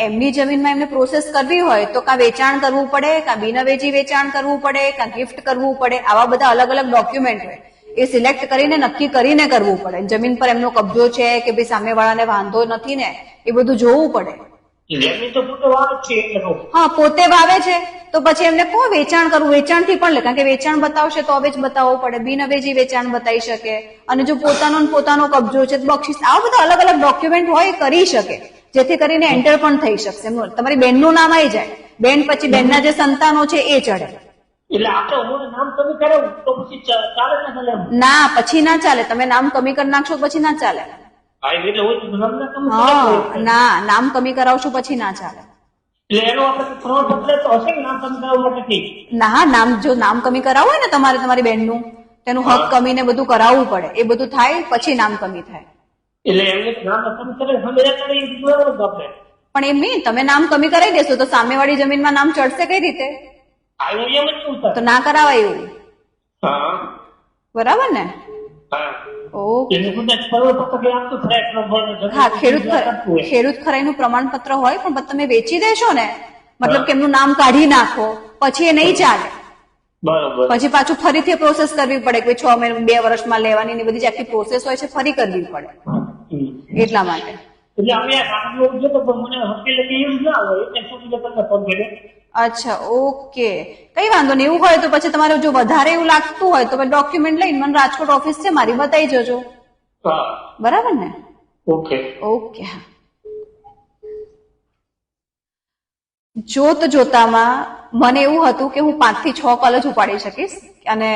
એમની જમીનમાં એમને પ્રોસેસ કરવી હોય તો કા વેચાણ કરવું પડે, કા બિનહવેજી વેચાણ કરવું પડે, કા ગિફ્ટ કરવું પડે, આવા બધા અલગ અલગ ડોક્યુમેન્ટ હોય, એ સિલેક્ટ કરીને નક્કી કરીને કરવું પડે. જમીન પર એમનો કબજો છે કે ભાઈ સામેવાળાને વાંધો નથી ને, એ બધું જોવું પડે. હા, પોતે વાવે છે તો પછી એમને કહો વેચાણ કરવું, વેચાણ થી પણ લે, કારણ કે વેચાણ બતાવશે તો હવે જ બતાવવું પડે, બિનહવેજી વેચાણ બતાવી શકે, અને જો પોતાનો કબજો છે, બક્ષીસ, આવા બધા અલગ અલગ ડોક્યુમેન્ટ હોય એ કરી શકે, જેથી કરીને એન્ટર પણ થઈ શકશે. તમારી બેનનું નામ આવી જાય, બેન પછી બેનના જે સંતાનો છે એ ચડે. ના, પછી ના ચાલે. તમે નામ કમી કરી નાખશો પછી ના ચાલે. ના, નામ કમી કરાવશો પછી ના ચાલે. ના, જો નામ કમી કરાવવું હોય ને તમારી બેનનું, તેનું હક કમી ને બધું કરાવવું પડે, એ બધું થાય પછી નામ કમી થાય. એટલે એમને નામ કમી કરે સમજ્યા કરે એ બરાબર આપણે. પણ એમ નહીં, તમે નામ કમી કરાવી દેશો તો સામેવાળી જમીનમાં નામ ચડશે કઈ રીતે? આવું એમ જ કહું તો ના કરાવાય એવું. હા બરાબર ને? હા ઓકે. હા, ખેડૂત ખરાઈનું પ્રમાણપત્ર હોય પણ તમે વેચી દેશો ને, મતલબ કે એમનું નામ કાઢી નાખો પછી એ નહીં ચાલે. બરોબર. પછી પાછું ફરીથી પ્રોસેસ કરવી પડે કે 6 મહિના 2 વર્ષમાં લેવાની ની બધી જે આખી પ્રોસેસ હોય છે ફરી કરવી પડે, એટલા માટે. એટલે અમે આ કાગળ ઉજ્જો તો મને વકીલે કે એવું ના હોય એટલે શું તમને ફોન કર્યો. અચ્છા, ઓકે, કઈ વાંધો નહીં. એવું હોય તો પછી તમારે જો વધારે એવું લાગતું હોય તો ડોક્યુમેન્ટ લઈને મને રાજકોટ ઓફિસ છે મારી બતાવી જજો. બરાબર ને? Okay okay. હા, જોતામાં મને એવું હતું કે હું 5 થી 6 કોલ જ ઉપાડી શકીશ અને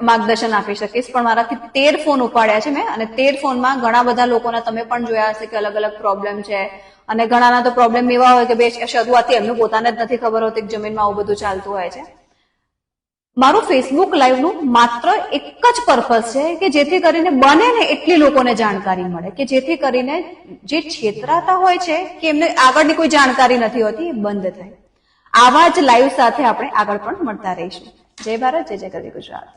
માર્ગદર્શન આપી શકીશ, પણ મારાથી 13 ફોન ઉપાડ્યા છે મેં, અને 13 ફોનમાં ઘણા બધા લોકોના તમે પણ જોયા હશે કે અલગ અલગ પ્રોબ્લેમ છે, અને ઘણાના તો પ્રોબ્લેમ એવા હોય કે બે શરૂઆતથી એમને પોતાને જ નથી ખબર હોતી કે જમીનમાં આવું બધું ચાલતું હોય છે. મારું ફેસબુક લાઈવનું માત્ર એક જ પર્પઝ છે કે જેથી કરીને બને ને એટલી લોકોને જાણકારી મળે, કે જેથી કરીને જે છેતરાતા હોય છે કે એમને આગળની કોઈ જાણકારી નથી હોતી એ બંધ થાય. આવા જ લાઈવ સાથે આપણે આગળ પણ મળતા રહીશું. જય ભારત, જય જય ગરવી ગુજરાત.